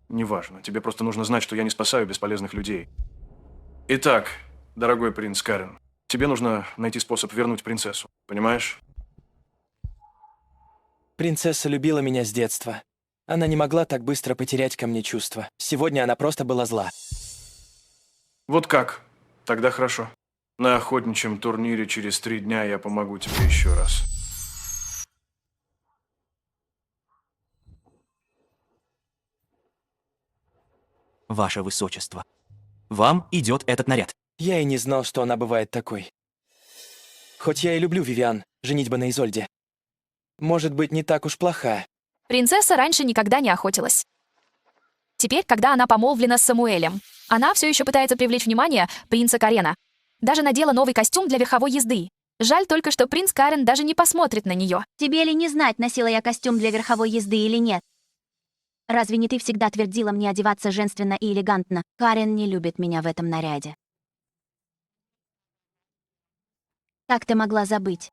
Неважно, тебе просто нужно знать, что я не спасаю бесполезных людей. Итак, дорогой принц Карен, тебе нужно найти способ вернуть принцессу, понимаешь? Принцесса любила меня с детства. Она не могла так быстро потерять ко мне чувства. Сегодня она просто была зла. Вот как? Тогда хорошо. На охотничьем турнире через 3 дня я помогу тебе еще раз. Ваше Высочество, вам идет этот наряд. Я и не знал, что она бывает такой. Хоть я и люблю Вивиан, женитьба на Изольде. Может быть, не так уж плоха. Принцесса раньше никогда не охотилась. Теперь, когда она помолвлена с Самуэлем, она все еще пытается привлечь внимание принца Карена. Даже надела новый костюм для верховой езды. Жаль только, что принц Карен даже не посмотрит на нее. Тебе ли не знать, носила я костюм для верховой езды или нет? Разве не ты всегда твердила мне одеваться женственно и элегантно? Карен не любит меня в этом наряде. Как ты могла забыть?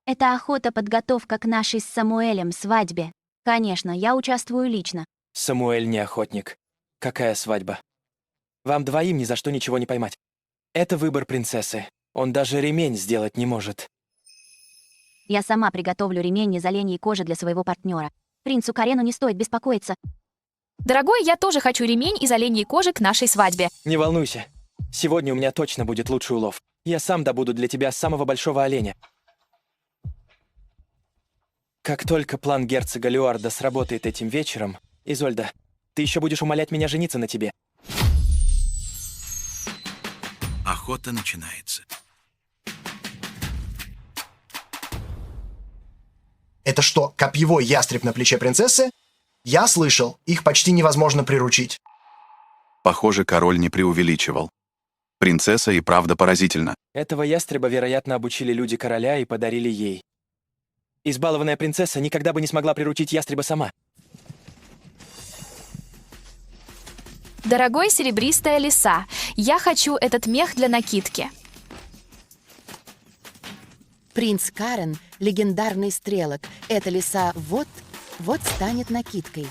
Это охота-подготовка к нашей с Самуэлем свадьбе. Конечно, я участвую лично. Самуэль не охотник. Какая свадьба? Вам двоим ни за что ничего не поймать. Это выбор принцессы. Он даже ремень сделать не может. Я сама приготовлю ремень из оленьей кожи для своего партнера. Принцу Карену не стоит беспокоиться. Дорогой, я тоже хочу ремень из оленьей кожи к нашей свадьбе. Не волнуйся. Сегодня у меня точно будет лучший улов. Я сам добуду для тебя самого большого оленя. Как только план герцога Люарда сработает этим вечером, Изольда, ты еще будешь умолять меня жениться на тебе. Охота начинается. Это что, копьевой ястреб на плече принцессы? Я слышал, их почти невозможно приручить. Похоже, король не преувеличивал. Принцесса и правда поразительна. Этого ястреба, вероятно, обучили люди короля и подарили ей. Избалованная принцесса никогда бы не смогла приручить ястреба сама. Дорогой, серебристая лиса, я хочу этот мех для накидки. Принц Карен — легендарный стрелок. Эта лиса вот станет накидкой.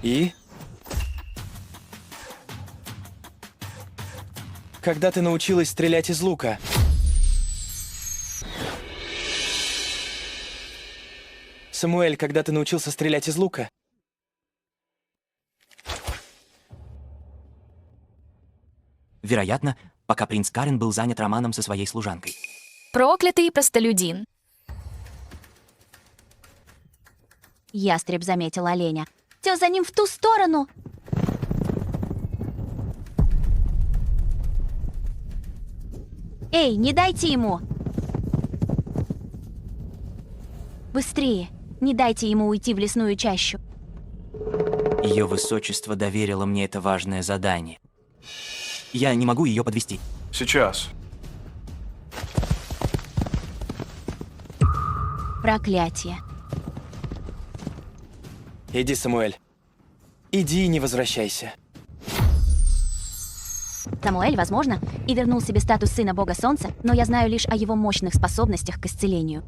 И? Когда ты научилась стрелять из лука? Самуэль, когда ты научился стрелять из лука? Вероятно, пока принц Карен был занят романом со своей служанкой. Проклятый простолюдин. Ястреб заметил оленя. Все за ним в ту сторону. Эй, не дайте ему! Быстрее! Не дайте ему уйти в лесную чащу. Ее высочество доверило мне это важное задание. Я не могу ее подвести. Сейчас. Проклятие. Иди, Самуэль. Иди и не возвращайся. Самуэль, возможно, и вернул себе статус сына бога солнца, но я знаю лишь о его мощных способностях к исцелению.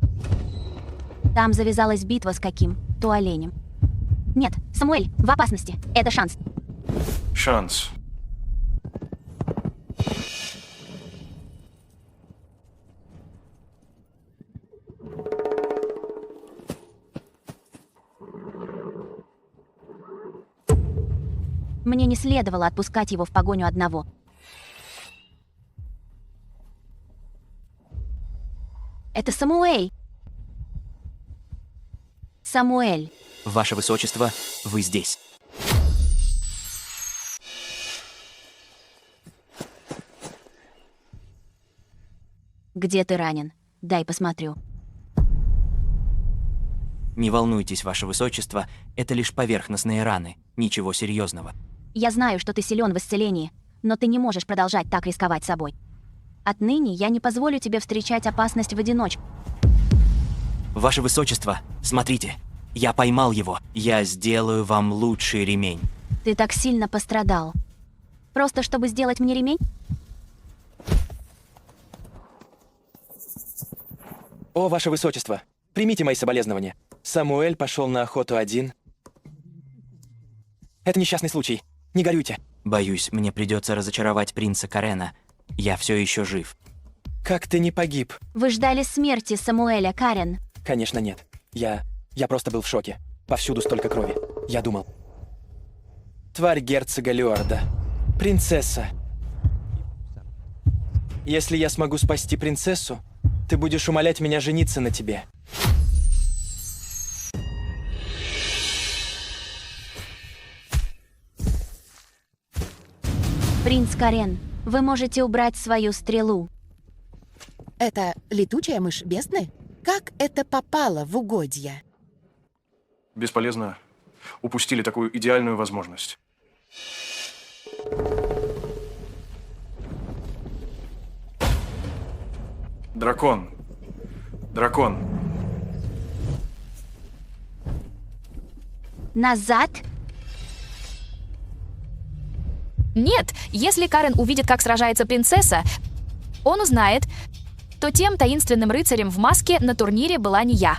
Там завязалась битва с каким? То оленем. Нет, Самуэль, в опасности. Это шанс. Шанс. Мне не следовало отпускать его в погоню одного. Это Самуэль. Самуэль. Ваше высочество, вы здесь. Где ты ранен? Дай посмотрю. Не волнуйтесь, ваше высочество, это лишь поверхностные раны, ничего серьезного. Я знаю, что ты силен в исцелении, но ты не можешь продолжать так рисковать собой. Отныне я не позволю тебе встречать опасность в одиночку. Ваше высочество, смотрите, я поймал его. Я сделаю вам лучший ремень. Ты так сильно пострадал. Просто чтобы сделать мне ремень? О, ваше высочество, примите мои соболезнования. Самуэль пошел на охоту один. Это несчастный случай. Не горюйте. Боюсь, мне придется разочаровать принца Карена. Я все еще жив. Как ты не погиб? Вы ждали смерти Самуэля, Карен? Конечно, нет. Я просто был в шоке. Повсюду столько крови. Я думал. Тварь герцога Люарда. Принцесса. Если я смогу спасти принцессу, ты будешь умолять меня жениться на тебе. Принц Карен, вы можете убрать свою стрелу. Это летучая мышь бездны? Как это попало в угодья? Бесполезно. Упустили такую идеальную возможность. Дракон. Дракон. Назад? Нет, если Карен увидит, как сражается принцесса, он узнает, то тем таинственным рыцарем в маске на турнире была не я.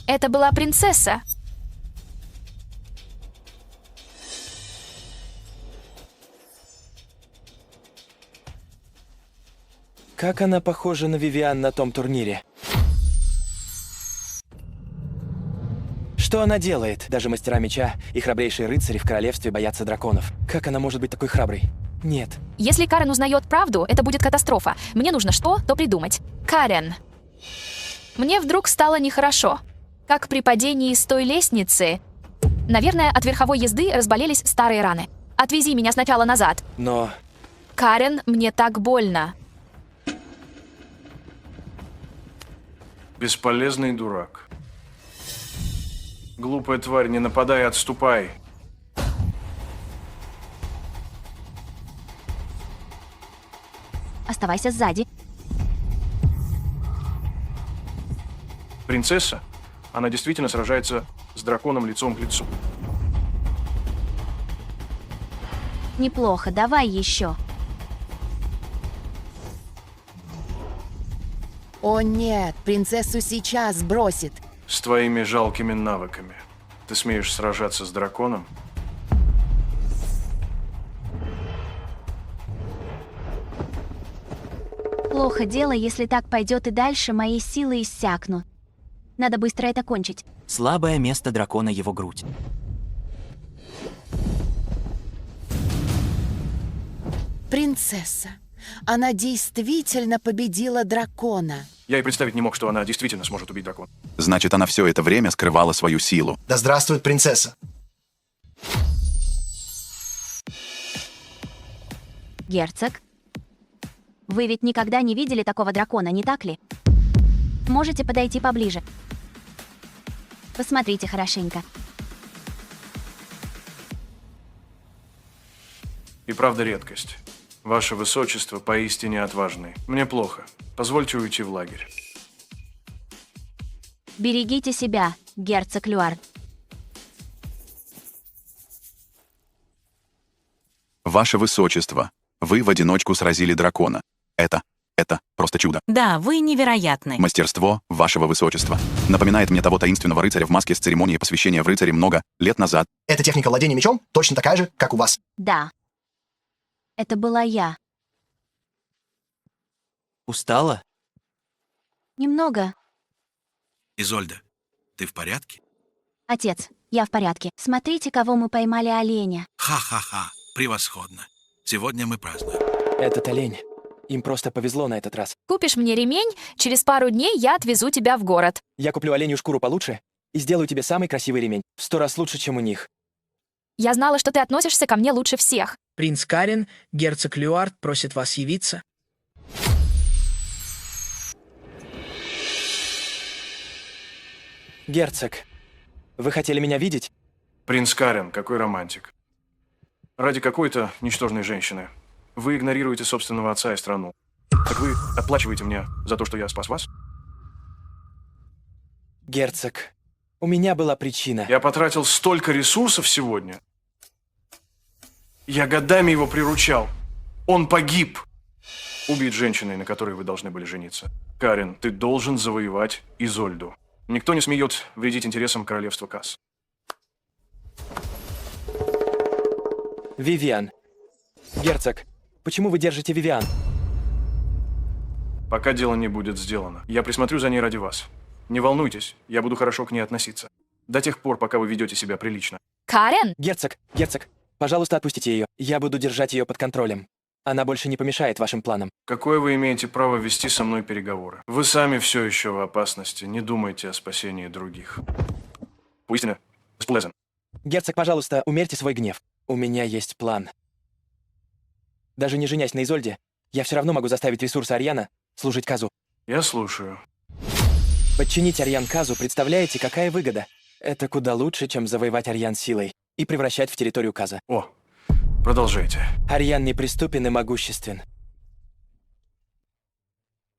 Это была принцесса. Как она похожа на Вивиан на том турнире. Что она делает? Даже мастера меча и храбрейшие рыцари в королевстве боятся драконов. Как она может быть такой храброй? Нет. Если Карен узнает правду, это будет катастрофа. Мне нужно что-то придумать. Карен. Мне вдруг стало нехорошо. Как при падении с той лестницы. Наверное, от верховой езды разболелись старые раны. Отвези меня сначала назад. Но... Карен, мне так больно. Бесполезный дурак. Глупая тварь, не нападай, отступай. Оставайся сзади. Принцесса? Она действительно сражается с драконом лицом к лицу. Неплохо, давай еще. О нет, принцессу сейчас бросит. С твоими жалкими навыками. Ты смеешь сражаться с драконом? Плохо дело, если так пойдет и дальше, мои силы иссякнут. Надо быстро это кончить. Слабое место дракона его грудь. Принцесса. Она действительно победила дракона. Я и представить не мог, что она действительно сможет убить дракона. Значит, она все это время скрывала свою силу. Да здравствует принцесса. Герцог? Вы ведь никогда не видели такого дракона, не так ли? Можете подойти поближе. Посмотрите хорошенько. И правда редкость. Ваше Высочество поистине отважны. Мне плохо. Позвольте уйти в лагерь. Берегите себя, герцог Люард. Ваше Высочество, вы в одиночку сразили дракона. Это просто чудо. Да, вы невероятны. Мастерство Вашего Высочества напоминает мне того таинственного рыцаря в маске с церемонии посвящения в рыцаре много лет назад. Эта техника владения мечом точно такая же, как у вас. Да. Это была я. Устала? Немного. Изольда, ты в порядке? Отец, я в порядке. Смотрите, кого мы поймали оленя. Ха-ха-ха, превосходно. Сегодня мы празднуем. Этот олень. Им просто повезло на этот раз. Купишь мне ремень, через пару дней я отвезу тебя в город. Я куплю оленью шкуру получше и сделаю тебе самый красивый ремень. В 100 раз лучше, чем у них. Я знала, что ты относишься ко мне лучше всех. Принц Карен, герцог Люард просит вас явиться. Герцог, вы хотели меня видеть? Принц Карен, какой романтик. Ради какой-то ничтожной женщины. Вы игнорируете собственного отца и страну. Так вы отплачиваете мне за то, что я спас вас? Герцог, у меня была причина. Я потратил столько ресурсов сегодня. Я годами его приручал. Он погиб. Убит женщиной, на которой вы должны были жениться. Карен, ты должен завоевать Изольду. Никто не смеет вредить интересам королевства Касс. Вивиан. Герцог, почему вы держите Вивиан? Пока дело не будет сделано. Я присмотрю за ней ради вас. Не волнуйтесь, я буду хорошо к ней относиться. До тех пор, пока вы ведете себя прилично. Карен? Герцог, пожалуйста, отпустите ее. Я буду держать ее под контролем. Она больше не помешает вашим планам. Какое вы имеете право вести со мной переговоры? Вы сами все еще в опасности. Не думайте о спасении других. Поистине, бесполезен. Герцог, пожалуйста, умерьте свой гнев. У меня есть план. Даже не женясь на Изольде, я все равно могу заставить ресурсы Арьяна служить Казу. Я слушаю. Подчинить Арьян Казу, представляете, какая выгода? Это куда лучше, чем завоевать Арьян силой и превращать в территорию Каза. О, продолжайте. Арьян неприступен и могуществен.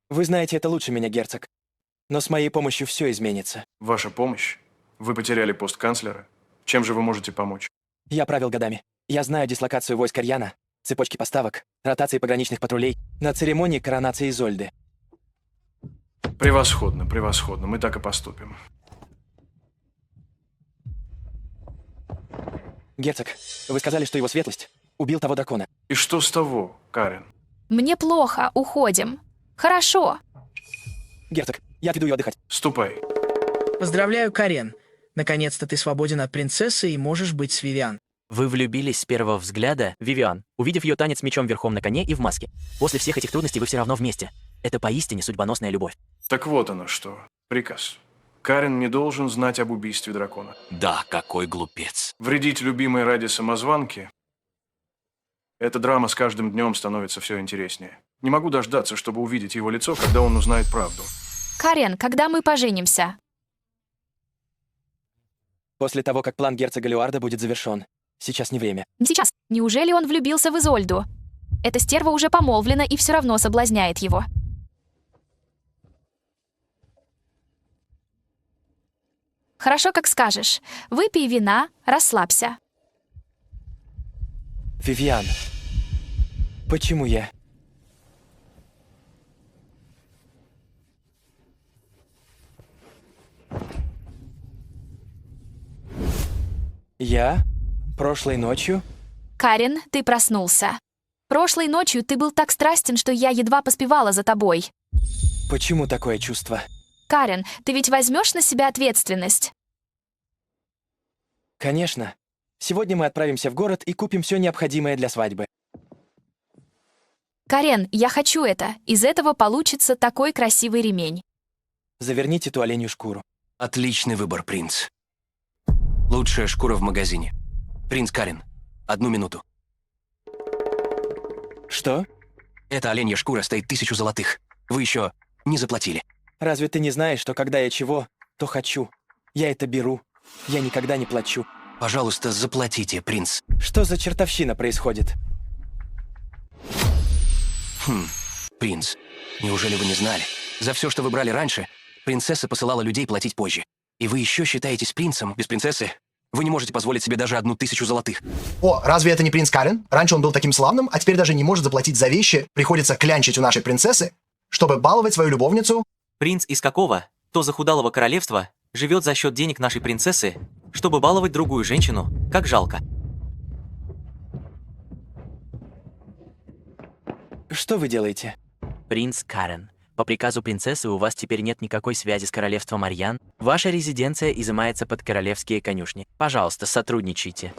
Вы знаете это лучше меня, герцог. Но с моей помощью все изменится. Ваша помощь? Вы потеряли пост канцлера. Чем же вы можете помочь? Я правил годами. Я знаю дислокацию войск Арьяна, цепочки поставок, ротации пограничных патрулей на церемонии коронации Изольды. Превосходно, превосходно. Мы так и поступим. Герцог, вы сказали, что его светлость убил того дракона. И что с того, Карен? Мне плохо, уходим. Хорошо. Герцог, я отведу ее отдыхать. Ступай. Поздравляю, Карен. Наконец-то ты свободен от принцессы и можешь быть с Вивиан. Вы влюбились с первого взгляда, Вивиан, увидев ее танец мечом верхом на коне и в маске. После всех этих трудностей вы все равно вместе. Это поистине судьбоносная любовь. Так вот оно что. Приказ. Карен не должен знать об убийстве дракона. Да, какой глупец. Вредить любимой ради самозванки. Эта драма с каждым днем становится все интереснее. Не могу дождаться, чтобы увидеть его лицо, когда он узнает правду. Карен, когда мы поженимся? После того, как план герцога Люарда будет завершен. Сейчас не время. Не сейчас. Неужели он влюбился в Изольду? Эта стерва уже помолвлена и все равно соблазняет его. Хорошо, как скажешь. Выпей вина, расслабься. Вивиан, почему я? Я? Прошлой ночью? Карен, ты проснулся. Прошлой ночью ты был так страстен, что я едва поспевала за тобой. Почему такое чувство? Карен, ты ведь возьмешь на себя ответственность? Конечно. Сегодня мы отправимся в город и купим все необходимое для свадьбы. Карен, я хочу это. Из этого получится такой красивый ремень. Заверните ту оленью шкуру. Отличный выбор, принц. Лучшая шкура в магазине. Принц Карен, 1 минуту. Что? Эта оленья шкура стоит 1000 золотых. Вы еще не заплатили. Разве ты не знаешь, что когда я чего, то хочу? Я это беру. Я никогда не плачу. Пожалуйста, заплатите, принц. Что за чертовщина происходит? Принц, неужели вы не знали? За все, что вы брали раньше, принцесса посылала людей платить позже. И вы еще считаетесь принцем без принцессы? Вы не можете позволить себе даже 1000 золотых. О, разве это не принц Карен? Раньше он был таким славным, а теперь даже не может заплатить за вещи. Приходится клянчить у нашей принцессы, чтобы баловать свою любовницу. Принц из какого? То захудалого королевства живет за счет денег нашей принцессы, чтобы баловать другую женщину, как жалко. Что вы делаете? Принц Карен, по приказу принцессы у вас теперь нет никакой связи с королевством Арьян. Ваша резиденция изымается под королевские конюшни. Пожалуйста, сотрудничайте.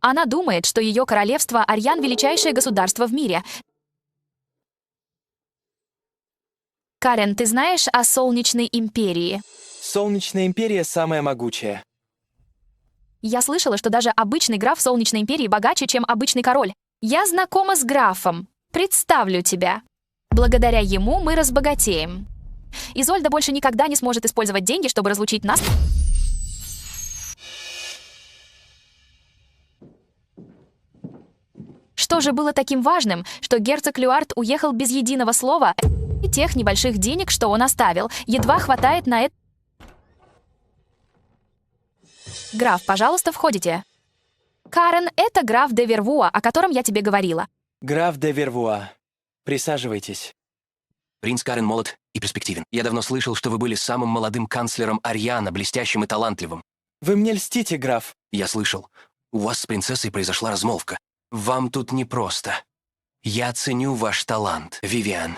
Она думает, что ее королевство Арьян — величайшее государство в мире. Карен, ты знаешь о Солнечной империи? Солнечная империя самая могучая. Я слышала, что даже обычный граф Солнечной империи богаче, чем обычный король. Я знакома с графом. Представлю тебя. Благодаря ему мы разбогатеем. Изольда больше никогда не сможет использовать деньги, чтобы разлучить нас. Что же было таким важным, что герцог Люард уехал без единого слова, и тех небольших денег, что он оставил, едва хватает на это. Граф, пожалуйста, входите. Карен, это граф де Вервуа, о котором я тебе говорила. Граф де Вервуа, присаживайтесь. Принц Карен молод и перспективен. Я давно слышал, что вы были самым молодым канцлером Арьяна, блестящим и талантливым. Вы мне льстите, граф. Я слышал, у вас с принцессой произошла размолвка. Вам тут непросто. Я ценю ваш талант, Вивиан.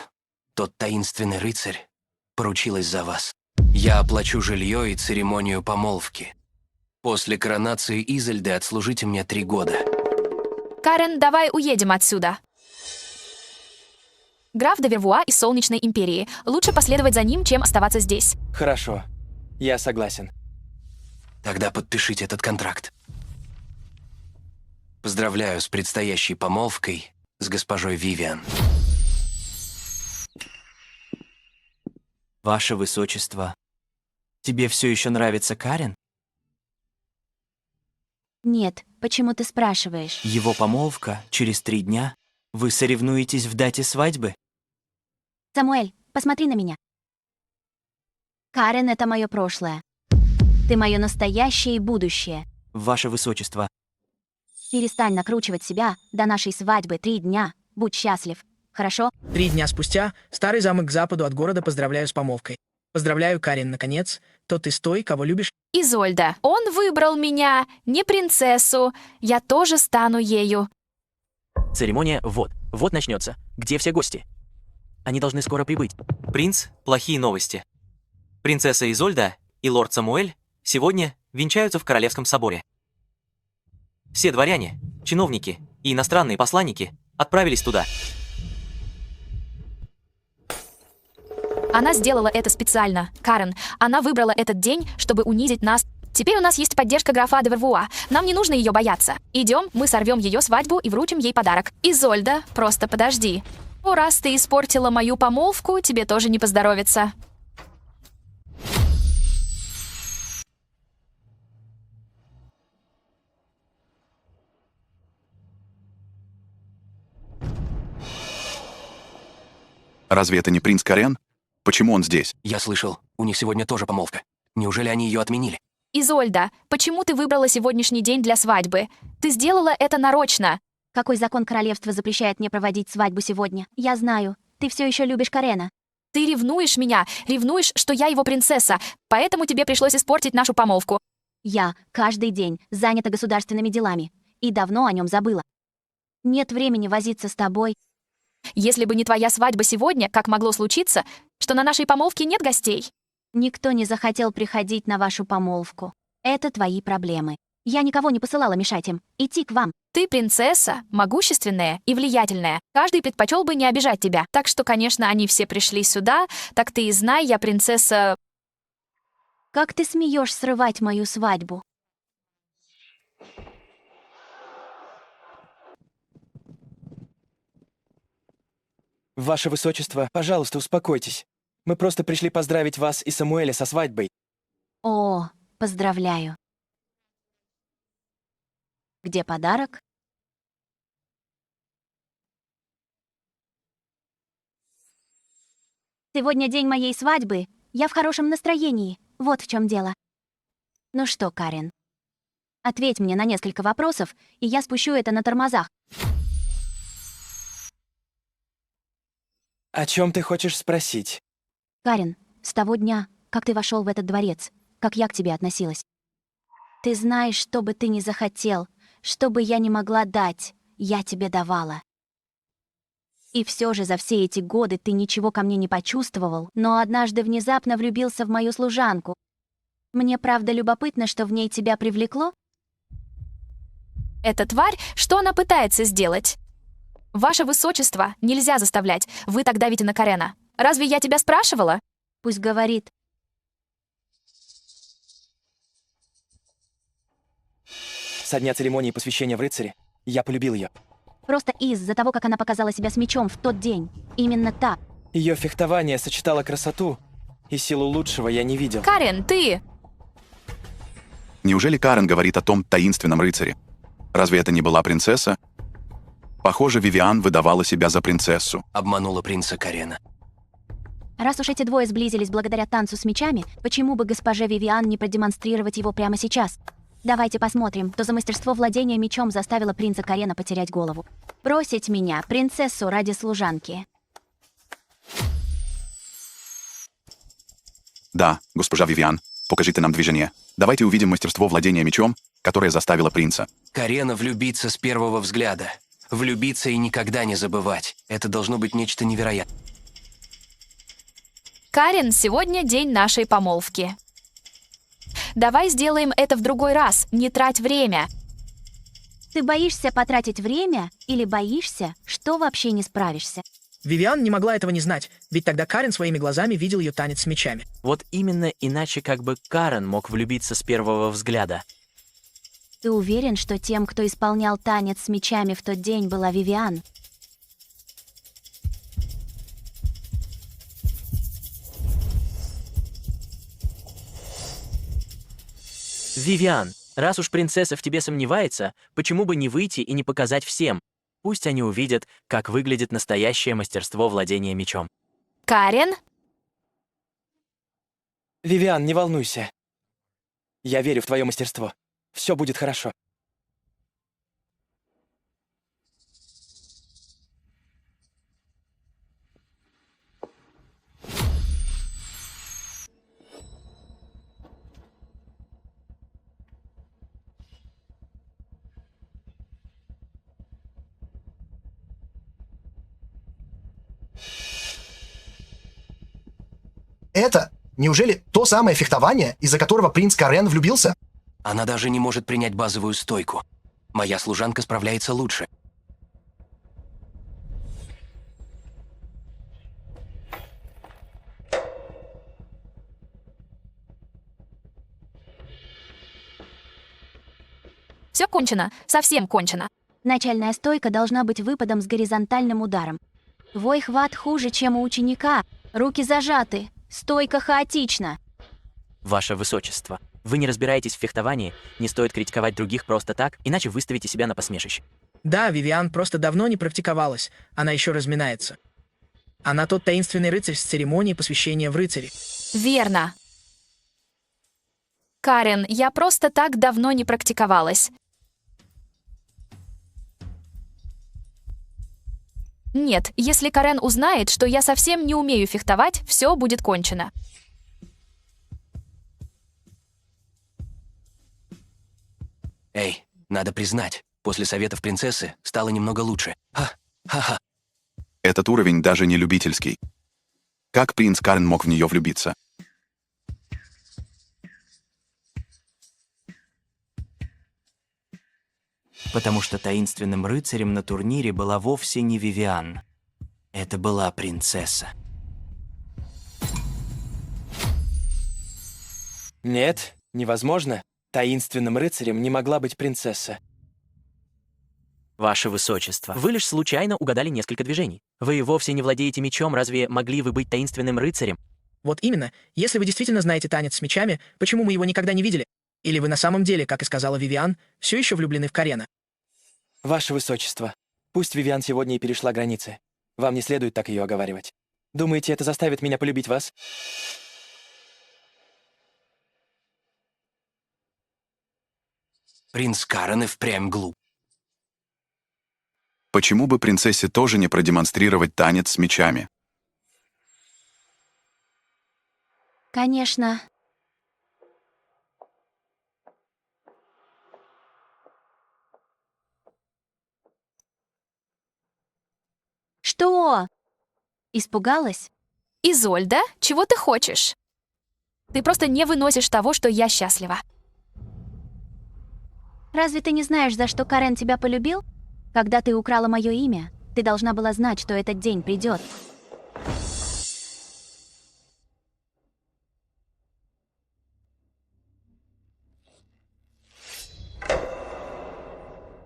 Тот таинственный рыцарь поручилась за вас. Я оплачу жилье и церемонию помолвки. После коронации Изольды отслужите мне 3 года. Карен, давай уедем отсюда. Граф де Вервуа из Солнечной империи. Лучше последовать за ним, чем оставаться здесь. Хорошо. Я согласен. Тогда подпишите этот контракт. Поздравляю с предстоящей помолвкой с госпожой Вивиан. Ваше Высочество, тебе все еще нравится Карен? Нет, почему ты спрашиваешь? Его помолвка через 3 дня? Вы соревнуетесь в дате свадьбы? Самуэль, посмотри на меня. Карен — это мое прошлое. Ты мое настоящее и будущее. Ваше Высочество, Перестань накручивать себя. До нашей свадьбы 3 дня. Будь счастлив. Хорошо? 3 дня спустя старый замок к западу от города. Поздравляю с помолвкой. Поздравляю, Карен, наконец. То ты с той, кого любишь. Изольда, он выбрал меня, не принцессу. Я тоже стану ею. церемония вот начнется. Где все гости? Они должны скоро прибыть. Принц, плохие новости. Принцесса Изольда и лорд Самуэль сегодня венчаются в Королевском соборе. Все дворяне, чиновники и иностранные посланники отправились туда. Она сделала это специально, Карен. Она выбрала этот день, чтобы унизить нас. Теперь у нас есть поддержка графа де Вервуа. Нам не нужно ее бояться. Идем, мы сорвем ее свадьбу и вручим ей подарок. Изольда, просто подожди. О, раз ты испортила мою помолвку, тебе тоже не поздоровится. Разве это не принц Карен? Почему он здесь? Я слышал, у них сегодня тоже помолвка. Неужели они ее отменили? Изольда, почему ты выбрала сегодняшний день для свадьбы? Ты сделала это нарочно. Какой закон королевства запрещает мне проводить свадьбу сегодня? Я знаю. Ты все еще любишь Карена. Ты ревнуешь меня, ревнуешь, что я его принцесса, поэтому тебе пришлось испортить нашу помолвку. Я каждый день занята государственными делами и давно о нем забыла. Нет времени возиться с тобой. Если бы не твоя свадьба сегодня, как могло случиться, что на нашей помолвке нет гостей? Никто не захотел приходить на вашу помолвку. Это твои проблемы. Я никого не посылала мешать им. Идти к вам. Ты принцесса, могущественная и влиятельная. Каждый предпочел бы не обижать тебя. Так что, конечно, они все пришли сюда. Так ты и знай, я принцесса... Как ты смеешь срывать мою свадьбу? Ваше Высочество, пожалуйста, успокойтесь. Мы просто пришли поздравить вас и Самуэля со свадьбой. О, поздравляю. Где подарок? Сегодня день моей свадьбы. Я в хорошем настроении. Вот в чем дело. Ну что, Карен? Ответь мне на несколько вопросов, и я спущу это на тормозах. О чем ты хочешь спросить? Карен, с того дня, как ты вошел в этот дворец, как я к тебе относилась. Ты знаешь, что бы ты ни захотел, что бы я не могла дать, я тебе давала. И все же за все эти годы ты ничего ко мне не почувствовал, но однажды внезапно влюбился в мою служанку. Мне правда любопытно, что в ней тебя привлекло? Эта тварь, что она пытается сделать? Ваше Высочество, нельзя заставлять. Вы так давите на Карена. Разве я тебя спрашивала? Пусть говорит. Со дня церемонии посвящения в рыцаре я полюбил ее. Просто из-за того, как она показала себя с мечом в тот день. Именно так. Ее фехтование сочетало красоту, и силу лучшего я не видел. Карен, ты... Неужели Карен говорит о том таинственном рыцаре? Разве это не была принцесса? Похоже, Вивиан выдавала себя за принцессу. Обманула принца Карена. Раз уж эти двое сблизились благодаря танцу с мечами, почему бы госпоже Вивиан не продемонстрировать его прямо сейчас? Давайте посмотрим, кто за мастерство владения мечом заставило принца Карена потерять голову. Бросить меня, принцессу, ради служанки. Да, госпожа Вивиан, покажите нам движение. Давайте увидим мастерство владения мечом, которое заставило принца. Карена влюбиться с первого взгляда. Влюбиться и никогда не забывать. Это должно быть нечто невероятное. Карен, сегодня день нашей помолвки. Давай сделаем это в другой раз, не трать время. Ты боишься потратить время или боишься, что вообще не справишься? Вивиан не могла этого не знать, ведь тогда Карен своими глазами видел ее танец с мечами. Вот именно, иначе как бы Карен мог влюбиться с первого взгляда. Ты уверен, что тем, кто исполнял танец с мечами в тот день, была Вивиан? Вивиан, раз уж принцесса в тебе сомневается, почему бы не выйти и не показать всем? Пусть они увидят, как выглядит настоящее мастерство владения мечом. Карен? Вивиан, не волнуйся. Я верю в твое мастерство. Все будет хорошо. Это неужели то самое фехтование, из-за которого принц Карен влюбился? Она даже не может принять базовую стойку. Моя служанка справляется лучше. Все кончено, совсем кончено. Начальная стойка должна быть выпадом с горизонтальным ударом. Твой хват хуже, чем у ученика. Руки зажаты. Стойка хаотична. Ваше Высочество, вы не разбираетесь в фехтовании, не стоит критиковать других просто так, иначе выставите себя на посмешище. Да, Вивиан просто давно не практиковалась, она еще разминается. Она тот таинственный рыцарь с церемонии посвящения в рыцари. Верно. Карен, я просто так давно не практиковалась. Нет, если Карен узнает, что я совсем не умею фехтовать, все будет кончено. Эй, надо признать, после советов принцессы стало немного лучше. Ха-ха-ха. Этот уровень даже не любительский. Как принц Карен мог в нее влюбиться? Потому что таинственным рыцарем на турнире была вовсе не Вивиан. Это была принцесса. Нет, невозможно. Таинственным рыцарем не могла быть принцесса. Ваше Высочество, вы лишь случайно угадали несколько движений. Вы вовсе не владеете мечом, разве могли вы быть таинственным рыцарем? Вот именно, если вы действительно знаете танец с мечами, почему мы его никогда не видели? Или вы на самом деле, как и сказала Вивиан, все еще влюблены в Карена? Ваше Высочество, пусть Вивиан сегодня и перешла границы. Вам не следует так ее оговаривать. Думаете, это заставит меня полюбить вас? Принц Карен и впрямь глуп. Почему бы принцессе тоже не продемонстрировать танец с мечами? Конечно. Что? Испугалась? Изольда, чего ты хочешь? Ты просто не выносишь того, что я счастлива. Разве ты не знаешь, за что Карен тебя полюбил? Когда ты украла мое имя, ты должна была знать, что этот день придет.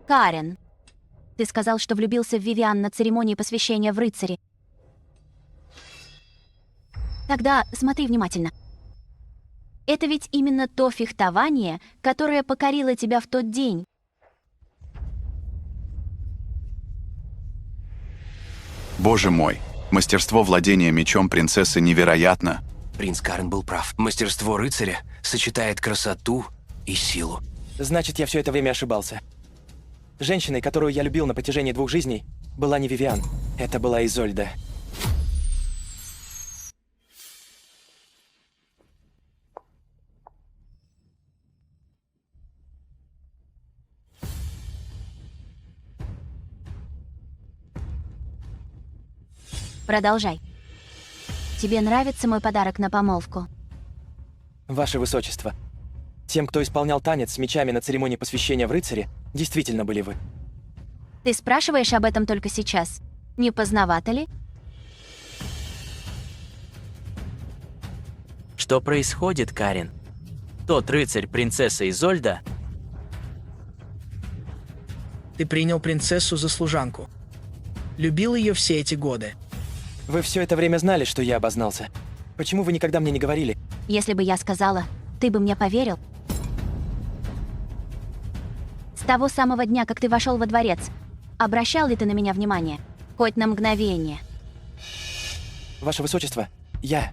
Карен, ты сказал, что влюбился в Вивиан на церемонии посвящения в рыцари. Тогда смотри внимательно. Это ведь именно то фехтование, которое покорило тебя в тот день. Боже мой, мастерство владения мечом принцессы невероятно. Принц Карен был прав. Мастерство рыцаря сочетает красоту и силу. Значит, я все это время ошибался. Женщиной, которую я любил на протяжении 2 жизней, была не Вивиан. Это была Изольда. Продолжай. Тебе нравится мой подарок на помолвку? Ваше Высочество, тем, кто исполнял танец с мечами на церемонии посвящения в рыцаре, действительно были вы. Ты спрашиваешь об этом только сейчас. Не поздновато ли? Что происходит, Карен? Тот рыцарь, принцесса Изольда? Ты принял принцессу за служанку. Любил ее все эти годы. Вы все это время знали, что я обознался. Почему вы никогда мне не говорили? Если бы я сказала, ты бы мне поверил? С того самого дня, как ты вошел во дворец, обращал ли ты на меня внимание? Хоть на мгновение. Ваше Высочество, я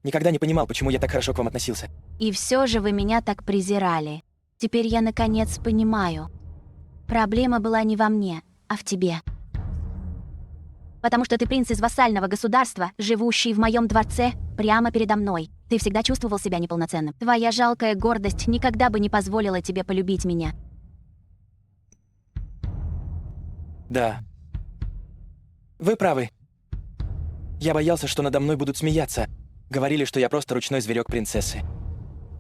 никогда не понимал, почему я так хорошо к вам относился. И все же вы меня так презирали. Теперь я наконец понимаю. Проблема была не во мне, а в тебе. Потому что ты принц из вассального государства, живущий в моем дворце, прямо передо мной. Ты всегда чувствовал себя неполноценным. Твоя жалкая гордость никогда бы не позволила тебе полюбить меня. Да. Вы правы. Я боялся, что надо мной будут смеяться. Говорили, что я просто ручной зверек принцессы.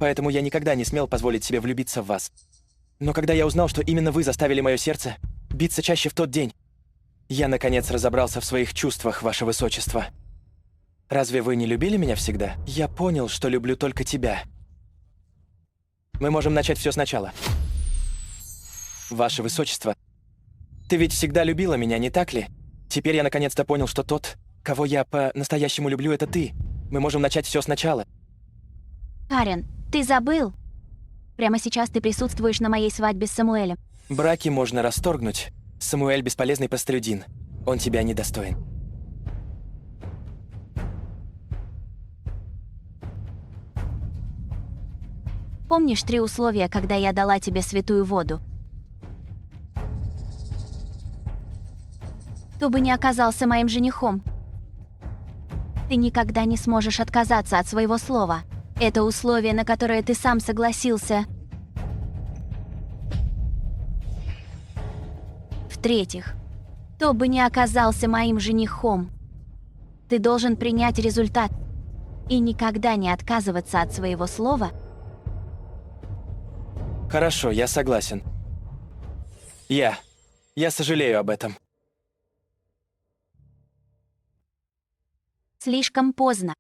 Поэтому я никогда не смел позволить себе влюбиться в вас. Но когда я узнал, что именно вы заставили мое сердце биться чаще в тот день, я, наконец, разобрался в своих чувствах, ваше высочество. Разве вы не любили меня всегда? Я понял, что люблю только тебя. Мы можем начать все сначала. Ваше высочество, ты ведь всегда любила меня, не так ли? Теперь я наконец-то понял, что тот, кого я по-настоящему люблю, это ты. Мы можем начать все сначала. Карен, ты забыл? Прямо сейчас ты присутствуешь на моей свадьбе с Самуэлем. Браки можно расторгнуть. Самуэль — бесполезный простолюдин. Он тебя недостоин. Помнишь 3 условия, когда я дала тебе святую воду? Кто бы не оказался моим женихом, ты никогда не сможешь отказаться от своего слова. Это условие, на которое ты сам согласился. В-третьих, кто бы не оказался моим женихом, ты должен принять результат и никогда не отказываться от своего слова. Хорошо, я согласен. Я сожалею об этом. Слишком поздно.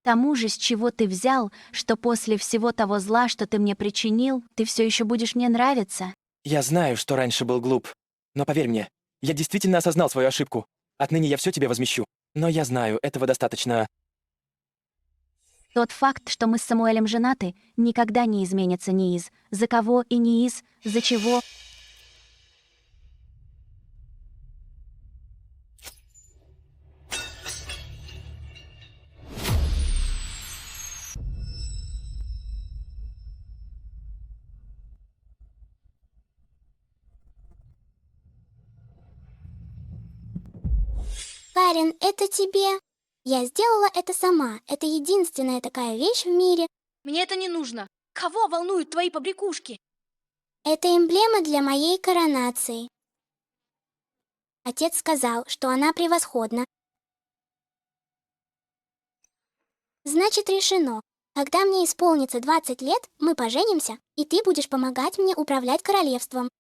Тому же, с чего ты взял, что после всего того зла, что ты мне причинил, ты все еще будешь мне нравиться? Я знаю, что раньше был глуп. Но поверь мне, я действительно осознал свою ошибку. Отныне я все тебе возмещу. Но я знаю, этого достаточно. Тот факт, что мы с Самуэлем женаты, никогда не изменится ни из за кого и ни из за чего. Карен, это тебе. Я сделала это сама. Это единственная такая вещь в мире. Мне это не нужно. Кого волнуют твои побрякушки? Это эмблема для моей коронации. Отец сказал, что она превосходна. Значит, решено. Когда мне исполнится 20 лет, мы поженимся, и ты будешь помогать мне управлять королевством.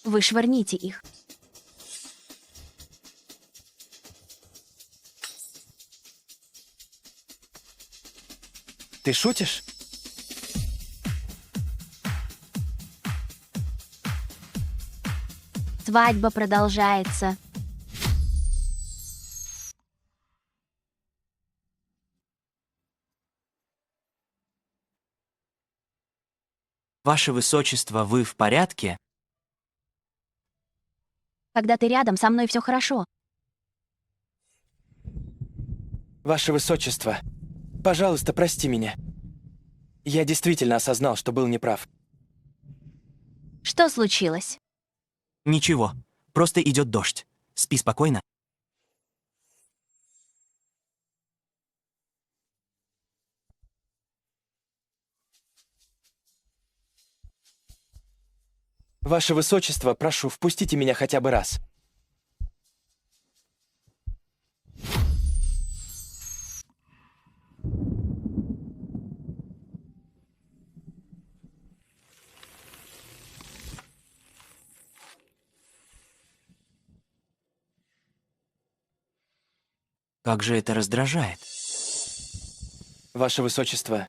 Вышвырните их. Ты шутишь? Свадьба продолжается. Ваше высочество, вы в порядке? Когда ты рядом, со мной все хорошо. Ваше высочество, пожалуйста, прости меня. Я действительно осознал, что был неправ. Что случилось? Ничего, просто идет дождь. Спи спокойно. Ваше высочество, прошу, впустите меня хотя бы раз. Как же это раздражает. Ваше высочество,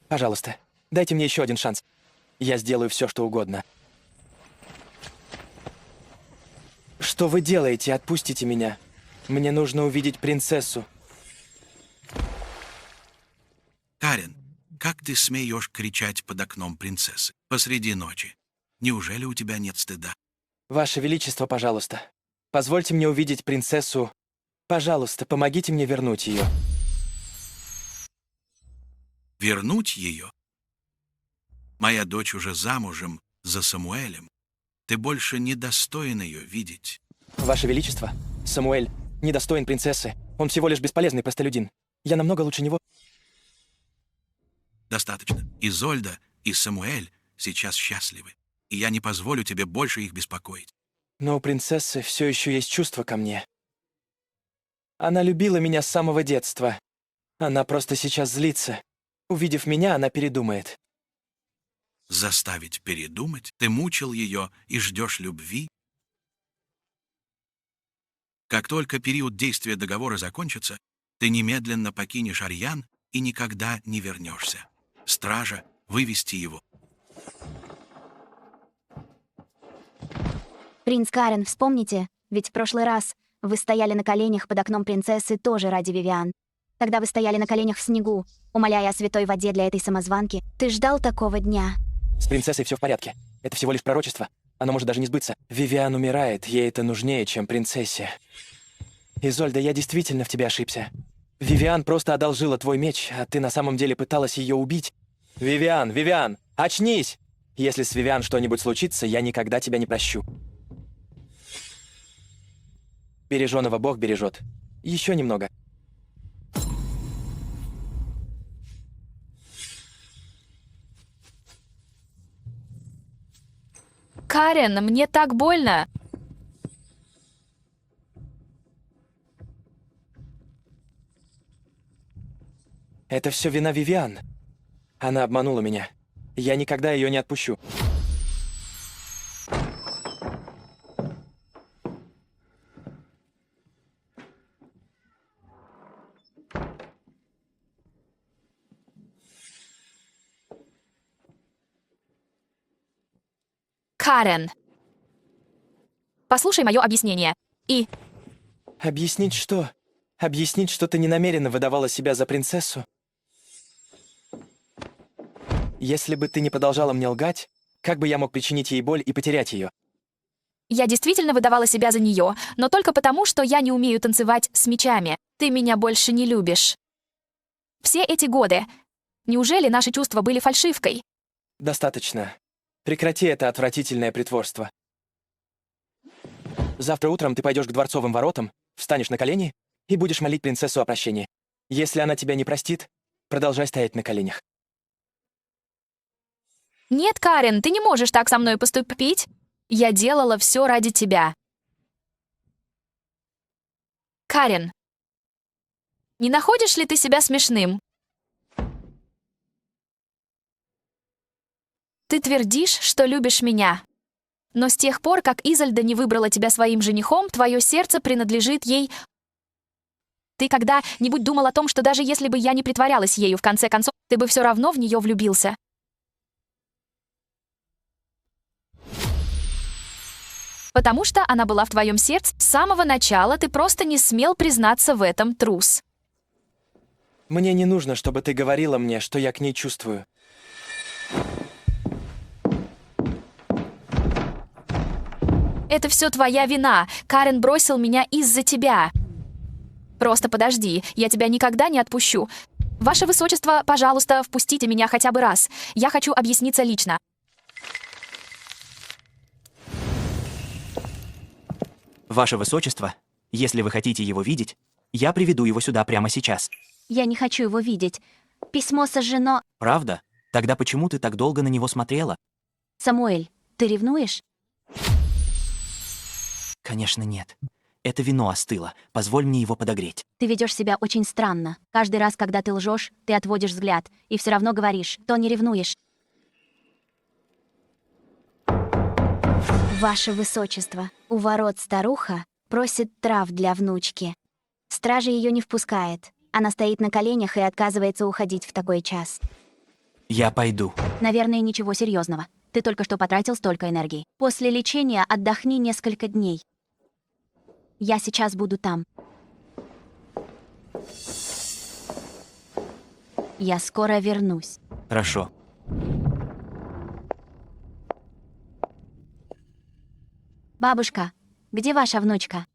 пожалуйста, дайте мне еще один шанс. Я сделаю все, что угодно. Что вы делаете? Отпустите меня. Мне нужно увидеть принцессу. Карен, как ты смеешь кричать под окном принцессы посреди ночи? Неужели у тебя нет стыда? Ваше Величество, пожалуйста, позвольте мне увидеть принцессу. Пожалуйста, помогите мне вернуть ее. Вернуть ее? Моя дочь уже замужем за Самуэлем. Ты больше не достоин ее видеть. Ваше Величество, Самуэль недостоин принцессы. Он всего лишь бесполезный простолюдин. Я намного лучше него. Достаточно. Изольда и Самуэль сейчас счастливы, и я не позволю тебе больше их беспокоить. Но у принцессы все еще есть чувство ко мне. Она любила меня с самого детства. Она просто сейчас злится. Увидев меня, она передумает. Заставить передумать? Ты мучил ее и ждешь любви? Как только период действия договора закончится, ты немедленно покинешь Арьян и никогда не вернешься. Стража, вывести его. Принц Карен, вспомните, ведь в прошлый раз вы стояли на коленях под окном принцессы тоже ради Вивиан. Тогда вы стояли на коленях в снегу, умоляя о святой воде для этой самозванки. Ты ждал такого дня? С принцессой все в порядке. Это всего лишь пророчество. Оно может даже не сбыться. Вивиан умирает, ей это нужнее, чем принцессе. Изольда, я действительно в тебе ошибся. Вивиан просто одолжила твой меч, а ты на самом деле пыталась ее убить. Вивиан, очнись! Если с Вивиан что-нибудь случится, я никогда тебя не прощу. Береженого Бог бережет. Еще немного. Карен, мне так больно. Это все вина Вивиан. Она обманула меня. Я никогда ее не отпущу. Карен. Послушай мое объяснение. И... Объяснить что? Объяснить, что ты ненамеренно выдавала себя за принцессу? Если бы ты не продолжала мне лгать, как бы я мог причинить ей боль и потерять ее? Я действительно выдавала себя за нее, но только потому, что я не умею танцевать с мечами. Ты меня больше не любишь. Все эти годы. Неужели наши чувства были фальшивкой? Достаточно. Прекрати это отвратительное притворство. Завтра утром ты пойдешь к дворцовым воротам, встанешь на колени и будешь молить принцессу о прощении. Если она тебя не простит, продолжай стоять на коленях. Нет, Карен, ты не можешь так со мной поступить. Я делала все ради тебя. Карен, не находишь ли ты себя смешным? Ты твердишь, что любишь меня. Но с тех пор, как Изольда не выбрала тебя своим женихом, твое сердце принадлежит ей. Ты когда-нибудь думал о том, что даже если бы я не притворялась ею, в конце концов, ты бы все равно в нее влюбился? Потому что она была в твоем сердце с самого начала, ты просто не смел признаться в этом, трус. Мне не нужно, чтобы ты говорила мне, что я к ней чувствую. Это все твоя вина. Карен бросил меня из-за тебя. Просто подожди, я тебя никогда не отпущу. Ваше Высочество, пожалуйста, впустите меня хотя бы раз. Я хочу объясниться лично. Ваше Высочество, если вы хотите его видеть, я приведу его сюда прямо сейчас. Я не хочу его видеть. Письмо сожжено. Правда? Тогда почему ты так долго на него смотрела? Самуэль, ты ревнуешь? Конечно, нет. Это вино остыло. Позволь мне его подогреть. Ты ведешь себя очень странно. Каждый раз, когда ты лжешь, ты отводишь взгляд и все равно говоришь, что не ревнуешь. Ваше Высочество, у ворот старуха просит трав для внучки. Стража ее не впускает. Она стоит на коленях и отказывается уходить в такой час. Я пойду. Наверное, ничего серьезного. Ты только что потратил столько энергии. После лечения отдохни несколько дней. Я сейчас буду там. Я скоро вернусь. Хорошо. Бабушка, где ваша внучка?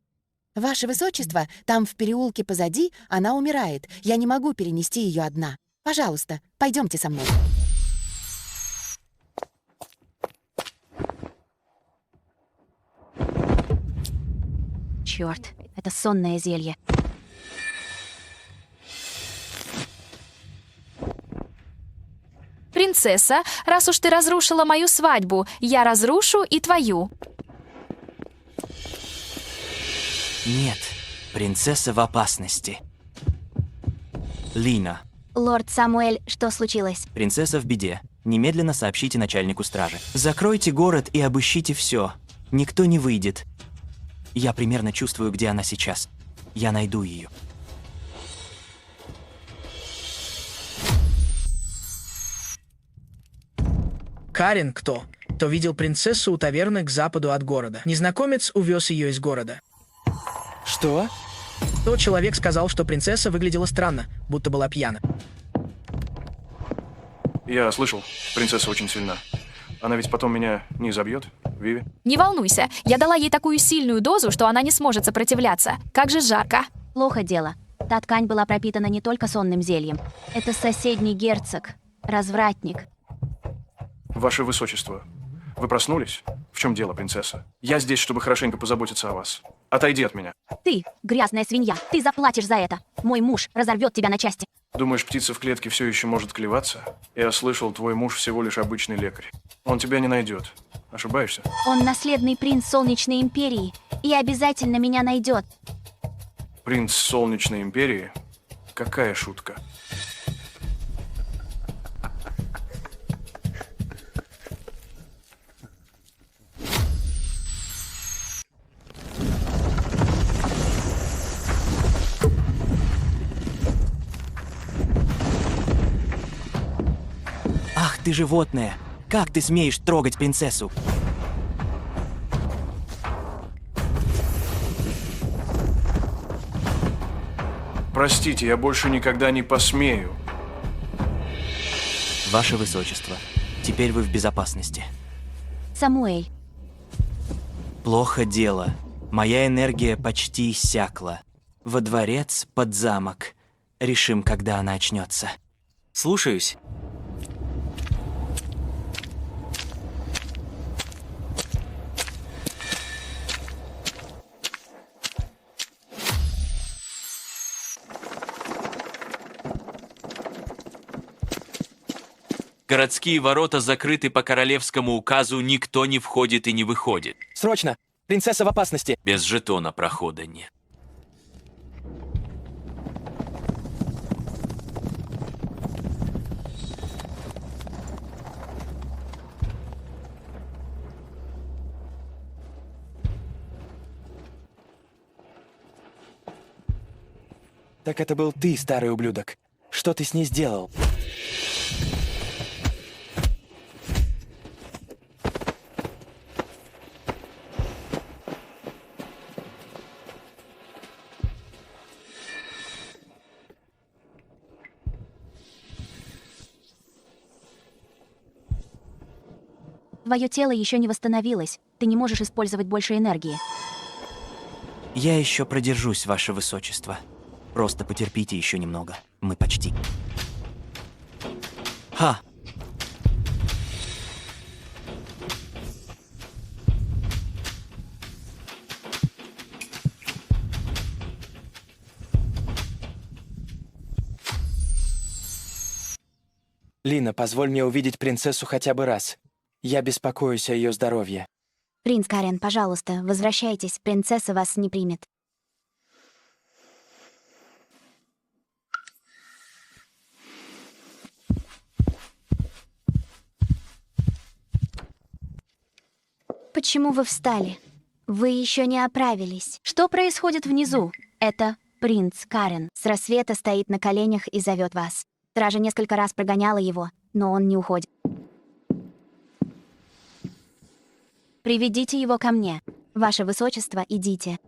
Ваше Высочество, там в переулке позади она умирает. Я не могу перенести ее одна. Пожалуйста, пойдемте со мной. Черт, это сонное зелье. принцесса, раз уж ты разрушила мою свадьбу, я разрушу и твою. Нет, принцесса в опасности. Лина, Лорд Самуэль, что случилось? принцесса в беде. Немедленно сообщите начальнику стражи. Закройте город и обыщите все. Никто не выйдет. Я примерно чувствую, где она сейчас. Я найду ее. Карен кто? То видел принцессу у таверны к западу от города. Незнакомец увез ее из города. Что? Тот человек сказал, что принцесса выглядела странно, будто была пьяна. Я слышал, принцесса очень сильна. Она ведь потом меня не забьет, Виви? Не волнуйся, я дала ей такую сильную дозу, что она не сможет сопротивляться. Как же жарко. Плохо дело. Та ткань была пропитана не только сонным зельем. Это соседний герцог, развратник. Ваше Высочество, вы проснулись? В чем дело, принцесса? Я здесь, чтобы хорошенько позаботиться о вас. Отойди от меня. Ты, грязная свинья, ты заплатишь за это. Мой муж разорвет тебя на части. Думаешь, птица в клетке все еще может клеваться? Я слышал, твой муж всего лишь обычный лекарь. Он тебя не найдет. Ошибаешься? Он наследный принц Солнечной Империи и обязательно меня найдет. Принц Солнечной Империи? Какая шутка. Ах ты животное! Как ты смеешь трогать принцессу? Простите, я больше никогда не посмею. Ваше Высочество, теперь вы в безопасности. Самуэль, Плохо дело. Моя энергия почти иссякла. Во дворец, под замок. Решим, когда она очнется. Слушаюсь. Городские ворота закрыты по королевскому указу, никто не входит и не выходит. Срочно! Принцесса в опасности! Без жетона прохода нет. Так это был ты, старый ублюдок. Что ты с ней сделал? твое тело еще не восстановилось. Ты не можешь использовать больше энергии. Я еще продержусь, Ваше Высочество. Просто потерпите еще немного. Мы почти. Ха! Лина, позволь мне увидеть принцессу хотя бы раз. Я беспокоюсь о ее здоровье. Принц Карен, пожалуйста, возвращайтесь, принцесса вас не примет. Почему вы встали? Вы еще не оправились. Что происходит внизу? Это принц Карен. С рассвета стоит на коленях и зовет вас. Стража несколько раз прогоняла его, но он не уходит. Приведите его ко мне. Ваше Высочество, идите.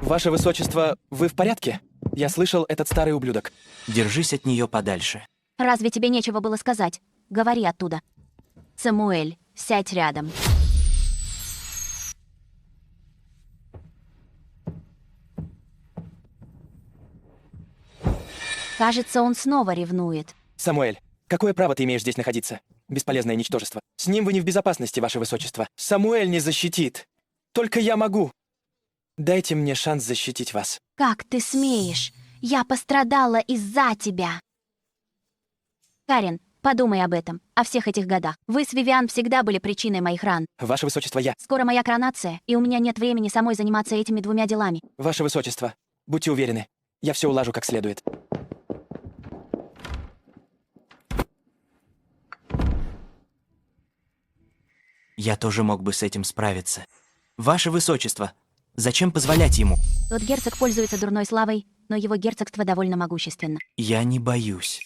Ваше Высочество, вы в порядке? Я слышал, этот старый ублюдок. Держись от нее подальше. Разве тебе нечего было сказать? Говори оттуда. Самуэль, сядь рядом. Кажется, он снова ревнует. Самуэль, какое право ты имеешь здесь находиться? Бесполезное ничтожество. С ним вы не в безопасности, Ваше Высочество. Самуэль не защитит. Только я могу. Дайте мне шанс защитить вас. Как ты смеешь? Я пострадала из-за тебя. Карен, подумай об этом, о всех этих годах. Вы с Вивиан всегда были причиной моих ран. Ваше Высочество, я... Скоро моя коронация, и у меня нет времени самой заниматься этими двумя делами. Ваше Высочество, будьте уверены, я все улажу как следует. Я тоже мог бы с этим справиться. Ваше Высочество, зачем позволять ему? Тот герцог пользуется дурной славой, но его герцогство довольно могущественно. Я не боюсь.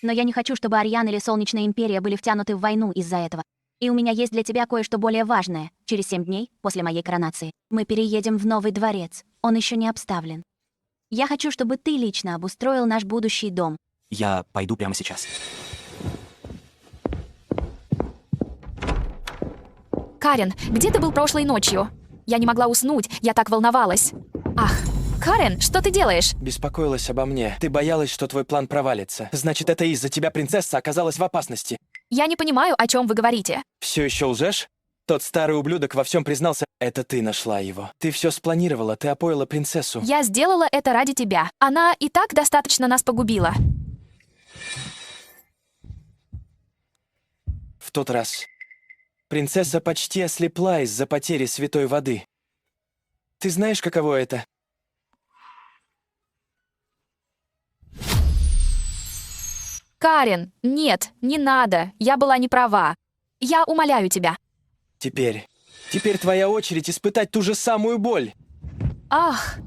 Но я не хочу, чтобы Ариан или Солнечная Империя были втянуты в войну из-за этого. И у меня есть для тебя кое-что более важное. Через 7 дней, после моей коронации, мы переедем в новый дворец. Он еще не обставлен. Я хочу, чтобы ты лично обустроил наш будущий дом. Я пойду прямо сейчас. Карен, где ты был прошлой ночью? Я не могла уснуть, я так волновалась. Ах, Карен, что ты делаешь? Беспокоилась обо мне. Ты боялась, что твой план провалится. Значит, это из-за тебя принцесса оказалась в опасности. Я не понимаю, о чем вы говорите. Все еще лжешь? Тот старый ублюдок во всем признался. Это ты нашла его. Ты все спланировала, ты опоила принцессу. Я сделала это ради тебя. Она и так достаточно нас погубила. В тот раз принцесса почти ослепла из-за потери святой воды. Ты знаешь, каково это? Карен, нет, не надо. Я была не права. Я умоляю тебя. Теперь твоя очередь испытать ту же самую боль. Ах.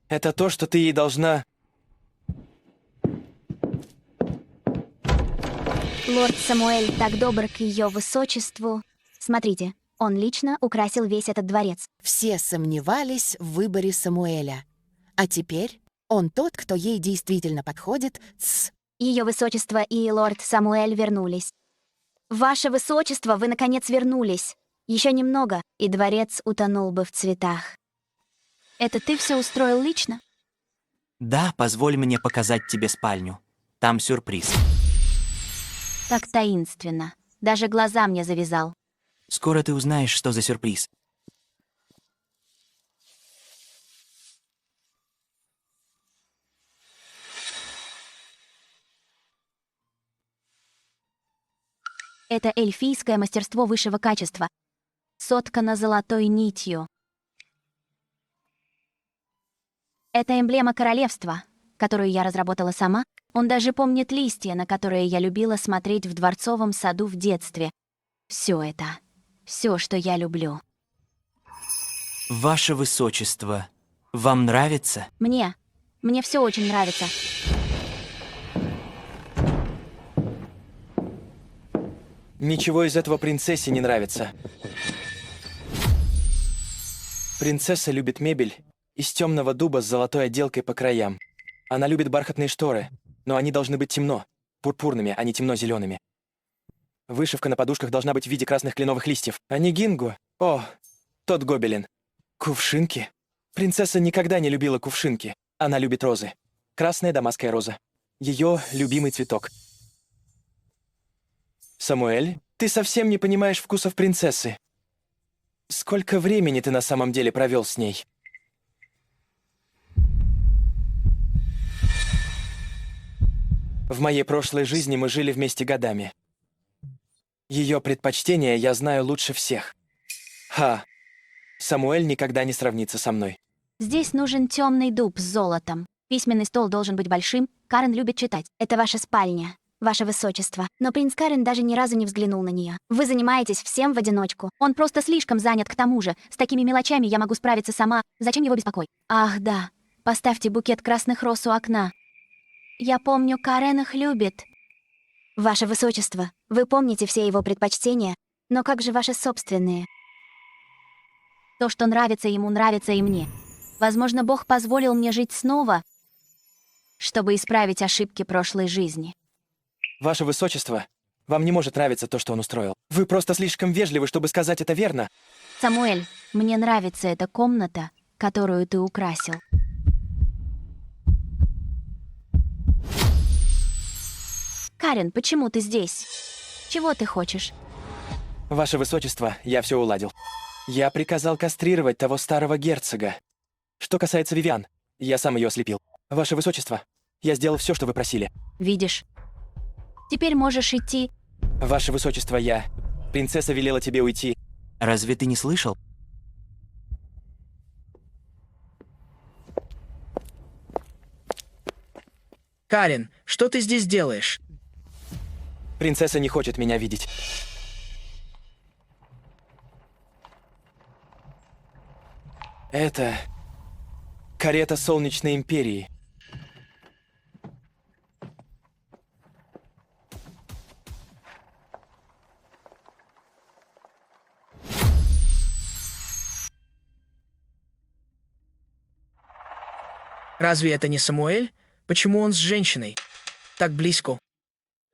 Это то, что ты ей должна... Лорд Самуэль так добр к ее высочеству. Смотрите, он лично украсил весь этот дворец. Все сомневались в выборе Самуэля. А теперь он тот, кто ей действительно подходит. Ее высочество и лорд Самуэль вернулись. Ваше высочество, вы наконец вернулись. Еще немного, и дворец утонул бы в цветах. Это ты все устроил лично? Да, позволь мне показать тебе спальню. Там сюрприз. Так таинственно. Даже глаза мне завязал. Скоро ты узнаешь, что за сюрприз. Это эльфийское мастерство высшего качества. Соткано золотой нитью. Это эмблема королевства, которую я разработала сама. Он даже помнит листья, на которые я любила смотреть в дворцовом саду в детстве. Все это. Все, что я люблю. Ваше Высочество, вам нравится? Мне все очень нравится. Ничего из этого принцессе не нравится. Принцесса любит мебель из темного дуба с золотой отделкой по краям. Она любит бархатные шторы, но они должны быть темно, пурпурными, а не темно-зелеными. Вышивка на подушках должна быть в виде красных кленовых листьев, а не гингу. О, тот гобелин. Кувшинки? Принцесса никогда не любила кувшинки. Она любит розы. Красная дамасская роза. Ее любимый цветок. Самуэль, ты совсем не понимаешь вкусов принцессы. Сколько времени ты на самом деле провел с ней? В моей прошлой жизни мы жили вместе годами. Ее предпочтения я знаю лучше всех. Самуэль никогда не сравнится со мной. Здесь нужен темный дуб с золотом. Письменный стол должен быть большим. Карен любит читать. Это ваша спальня, ваше высочество. Но принц Карен даже ни разу не взглянул на нее. Вы занимаетесь всем в одиночку. Он просто слишком занят к тому же. С такими мелочами я могу справиться сама. Зачем его беспокоить? Ах, да. Поставьте букет красных роз у окна. Я помню, Карен их любит. Ваше высочество, вы помните все его предпочтения, но как же ваши собственные? То, что нравится ему, нравится и мне. Возможно, Бог позволил мне жить снова, чтобы исправить ошибки прошлой жизни. Ваше Высочество, вам не может нравиться то, что он устроил. Вы просто слишком вежливы, чтобы сказать это верно. Самуэль, мне нравится эта комната, которую ты украсил. Карен, почему ты здесь? Чего ты хочешь? Ваше Высочество, я все уладил. Я приказал кастрировать того старого герцога. Что касается Вивиан, я сам ее ослепил. Ваше Высочество, я сделал все, что вы просили. Видишь? Теперь можешь идти. Ваше Высочество, Принцесса велела тебе уйти. Разве ты не слышал? Карен, что ты здесь делаешь? Принцесса не хочет меня видеть. Это карета Солнечной Империи. Разве это не Самуэль? Почему он с женщиной? Так близко.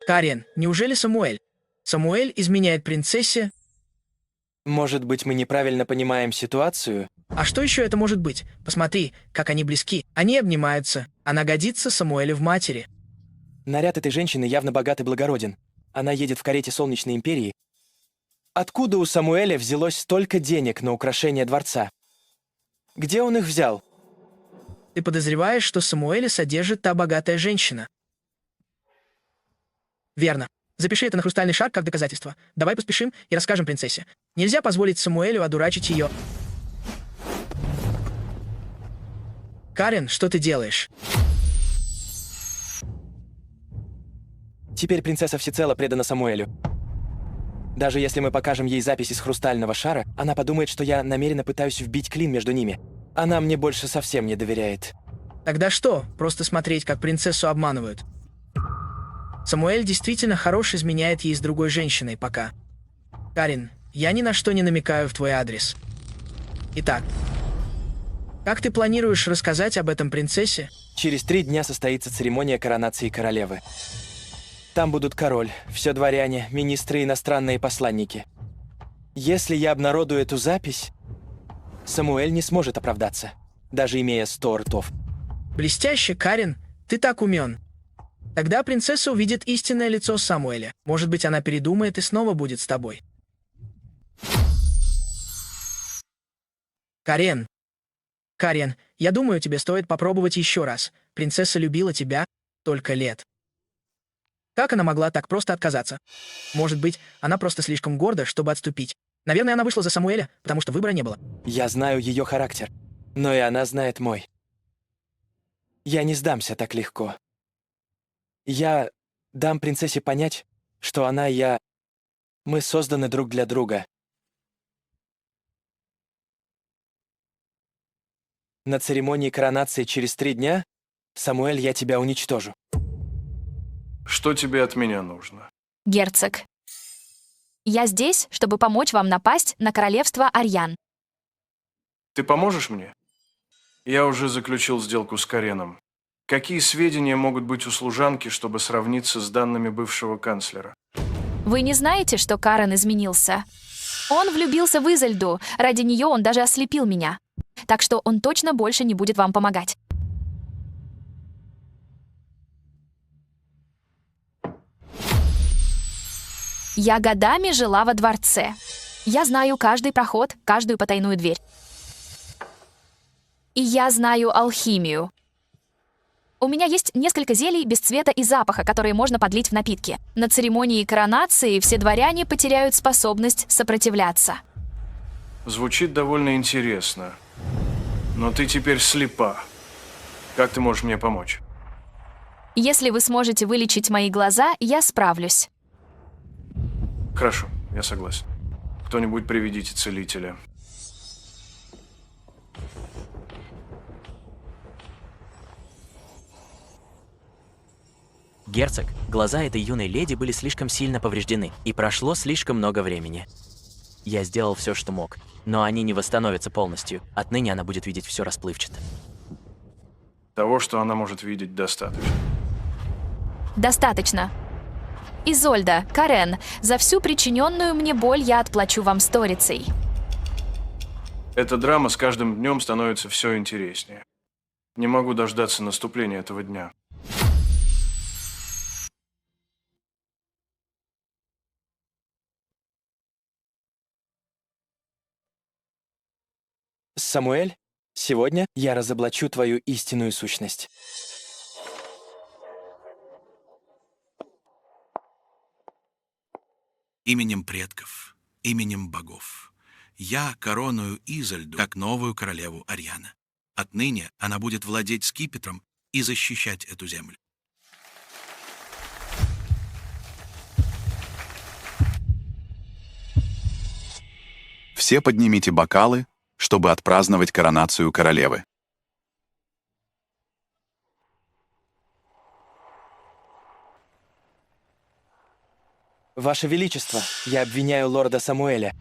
Карен, неужели Самуэль? Самуэль изменяет принцессе? Может быть, мы неправильно понимаем ситуацию? А что еще это может быть? Посмотри, как они близки. Они обнимаются. Она годится Самуэлю в матери. Наряд этой женщины явно богат и благороден. Она едет в карете Солнечной Империи. Откуда у Самуэля взялось столько денег на украшение дворца? Где он их взял? Ты подозреваешь, что Самуэля содержит та богатая женщина? Верно. Запиши это на хрустальный шар как доказательство. Давай поспешим и расскажем принцессе. Нельзя позволить Самуэлю одурачить ее. Карен, что ты делаешь? Теперь принцесса всецело предана Самуэлю. Даже если мы покажем ей запись из хрустального шара, она подумает, что я намеренно пытаюсь вбить клин между ними. Она мне больше совсем не доверяет. Тогда что? Просто смотреть, как принцессу обманывают. Самуэль действительно хорош изменяет ей с другой женщиной пока. Карен, я ни на что не намекаю в твой адрес. Итак, как ты планируешь рассказать об этом принцессе? Через 3 дня состоится церемония коронации королевы. Там будут король, все дворяне, министры и иностранные посланники. Если я обнародую эту запись, Самуэль не сможет оправдаться, даже имея 100 ртов. Блестяще, Карен, ты так умен. Тогда принцесса увидит истинное лицо Самуэля. Может быть, она передумает и снова будет с тобой. Карен, я думаю, тебе стоит попробовать еще раз. Принцесса любила тебя столько лет. Как она могла так просто отказаться? Может быть, она просто слишком горда, чтобы отступить. Наверное, она вышла за Самуэля, потому что выбора не было. Я знаю ее характер, но и она знает мой. Я не сдамся так легко. Я дам принцессе понять, что она и я... Мы созданы друг для друга. На церемонии коронации через 3 дня, Самуэль, я тебя уничтожу. Что тебе от меня нужно? Герцог. Я здесь, чтобы помочь вам напасть на королевство Арьян. Ты поможешь мне? Я уже заключил сделку с Кареном. Какие сведения могут быть у служанки, чтобы сравниться с данными бывшего канцлера? Вы не знаете, что Карен изменился? Он влюбился в Изольду. Ради нее он даже ослепил меня. Так что он точно больше не будет вам помогать. Я годами жила во дворце. Я знаю каждый проход, каждую потайную дверь. И я знаю алхимию. У меня есть несколько зелий без цвета и запаха, которые можно подлить в напитки. На церемонии коронации все дворяне потеряют способность сопротивляться. Звучит довольно интересно. Но ты теперь слепа. Как ты можешь мне помочь? Если вы сможете вылечить мои глаза, я справлюсь. Хорошо, я согласен. Кто-нибудь приведите целителя. Герцог, глаза этой юной леди были слишком сильно повреждены, и прошло слишком много времени. Я сделал все, что мог, но они не восстановятся полностью. Отныне она будет видеть все расплывчато. Того, что она может видеть, достаточно. Достаточно. Изольда, Карен, за всю причиненную мне боль я отплачу вам сторицей. Эта драма с каждым днем становится все интереснее. Не могу дождаться наступления этого дня. Самуэль, сегодня я разоблачу твою истинную сущность. Именем предков, именем богов. Я короную Изольду как новую королеву Ариана. Отныне она будет владеть скипетром и защищать эту землю. Все поднимите бокалы, чтобы отпраздновать коронацию королевы. Ваше Величество, я обвиняю лорда Самуэля.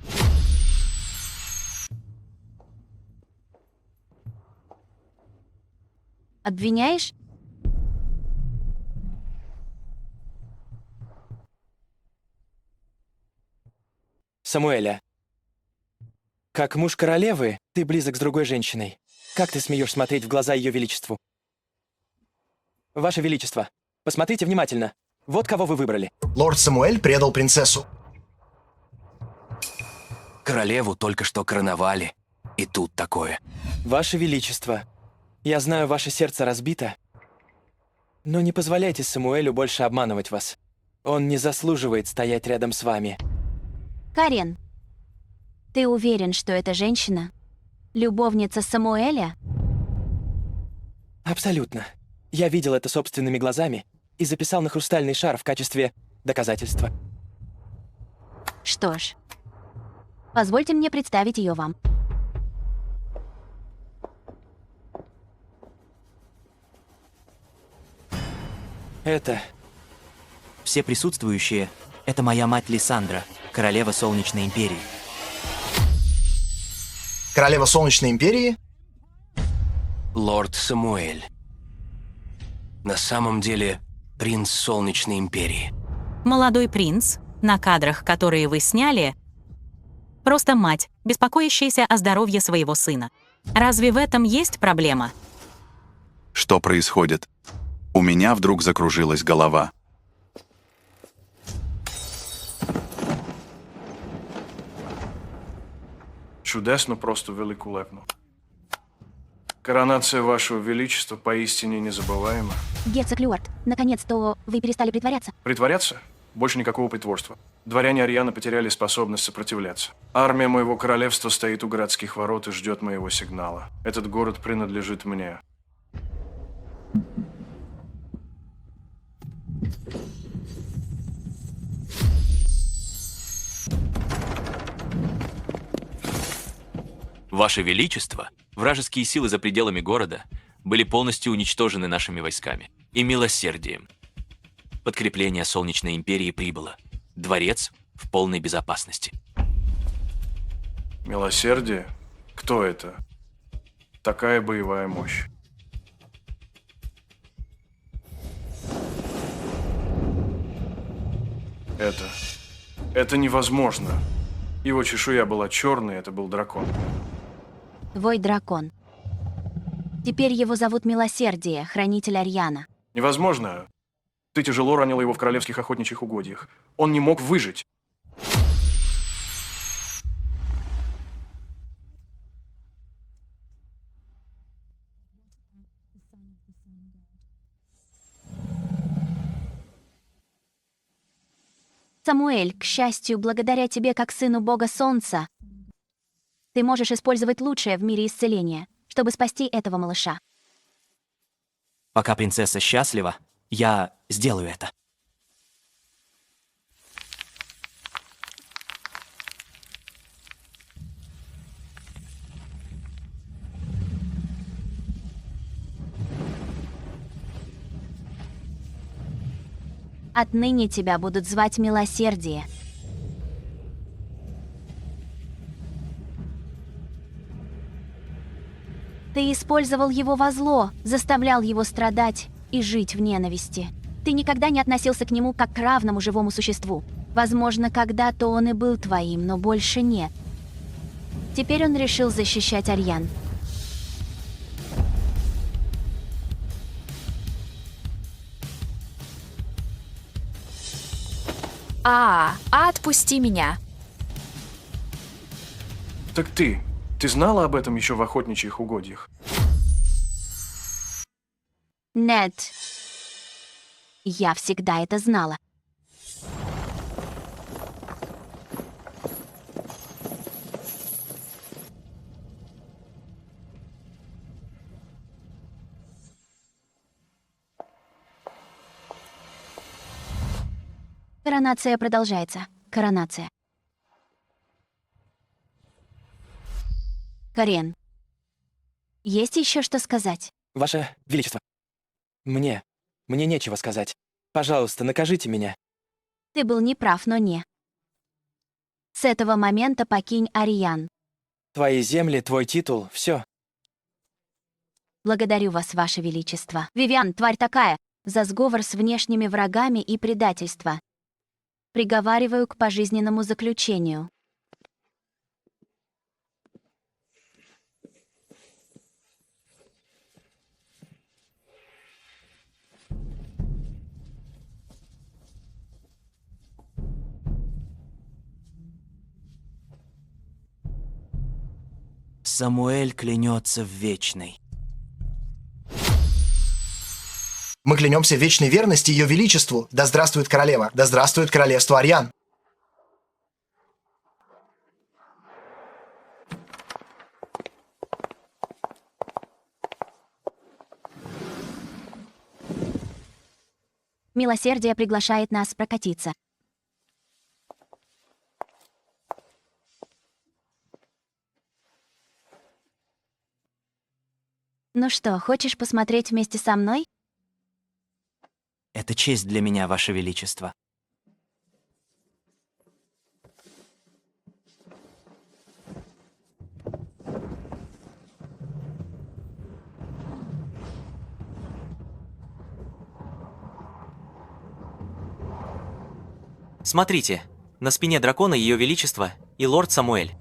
Обвиняешь? Самуэля, как муж королевы, ты близок с другой женщиной. Как ты смеешь смотреть в глаза ее величеству? Ваше Величество, посмотрите внимательно. Вот кого вы выбрали. Лорд Самуэль предал принцессу. Королеву только что короновали. И тут такое. Ваше Величество, я знаю, ваше сердце разбито, но не позволяйте Самуэлю больше обманывать вас. Он не заслуживает стоять рядом с вами. Карен, ты уверен, что эта женщина — любовница Самуэля? Абсолютно. Я видел это собственными глазами и записал на хрустальный шар в качестве доказательства. Что ж, позвольте мне представить ее вам. Это... Все присутствующие — это моя мать Лиссандра, королева Солнечной Империи. Королева Солнечной Империи? Лорд Самуэль. На самом деле, принц Солнечной Империи. Молодой принц, на кадрах, которые вы сняли, просто мать, беспокоящаяся о здоровье своего сына. Разве в этом есть проблема? Что происходит? У меня вдруг закружилась голова. Чудесно, просто великолепно. Коронация вашего величества поистине незабываема. Герцог Люард, наконец-то вы перестали притворяться. Притворяться? Больше никакого притворства. Дворяне Ариана потеряли способность сопротивляться. Армия моего королевства стоит у городских ворот и ждет моего сигнала. Этот город принадлежит мне. Ваше Величество, вражеские силы за пределами города были полностью уничтожены нашими войсками и милосердием. Подкрепление Солнечной Империи прибыло. Дворец в полной безопасности. Милосердие? Кто это? Такая боевая мощь. Это невозможно. Его чешуя была черной, это был дракон. Твой дракон. Теперь его зовут Милосердие, хранитель Ариана. Невозможно. Ты тяжело ранила его в королевских охотничьих угодьях. Он не мог выжить. Самуэль, к счастью, благодаря тебе как сыну бога солнца, ты можешь использовать лучшее в мире исцеление, чтобы спасти этого малыша. Пока принцесса счастлива, я сделаю это. Отныне тебя будут звать Милосердие. Ты использовал его во зло, заставлял его страдать и жить в ненависти. Ты никогда не относился к нему как к равному живому существу. Возможно, когда-то он и был твоим, но больше нет. Теперь он решил защищать Ариан. Отпусти меня. Так ты Ты знала об этом еще в охотничьих угодьях? Нет. Я всегда это знала. Коронация продолжается. Коронация. Карен. Есть еще что сказать? Ваше Величество. Мне нечего сказать. Пожалуйста, накажите меня. Ты был неправ, но не. С этого момента покинь Ариан. Твои земли, твой титул, все. Благодарю вас, Ваше Величество. Вивиан, тварь такая, за сговор с внешними врагами и предательство. Приговариваю к пожизненному заключению. Самуэль клянется в вечной. Мы клянемся в вечной верности Ее Величеству. Да здравствует королева! Да здравствует королевство Ариан! Милосердие приглашает нас прокатиться. Ну что, хочешь посмотреть вместе со мной? Это честь для меня, Ваше Величество. Смотрите, на спине дракона Ее Величество и лорд Самуэль.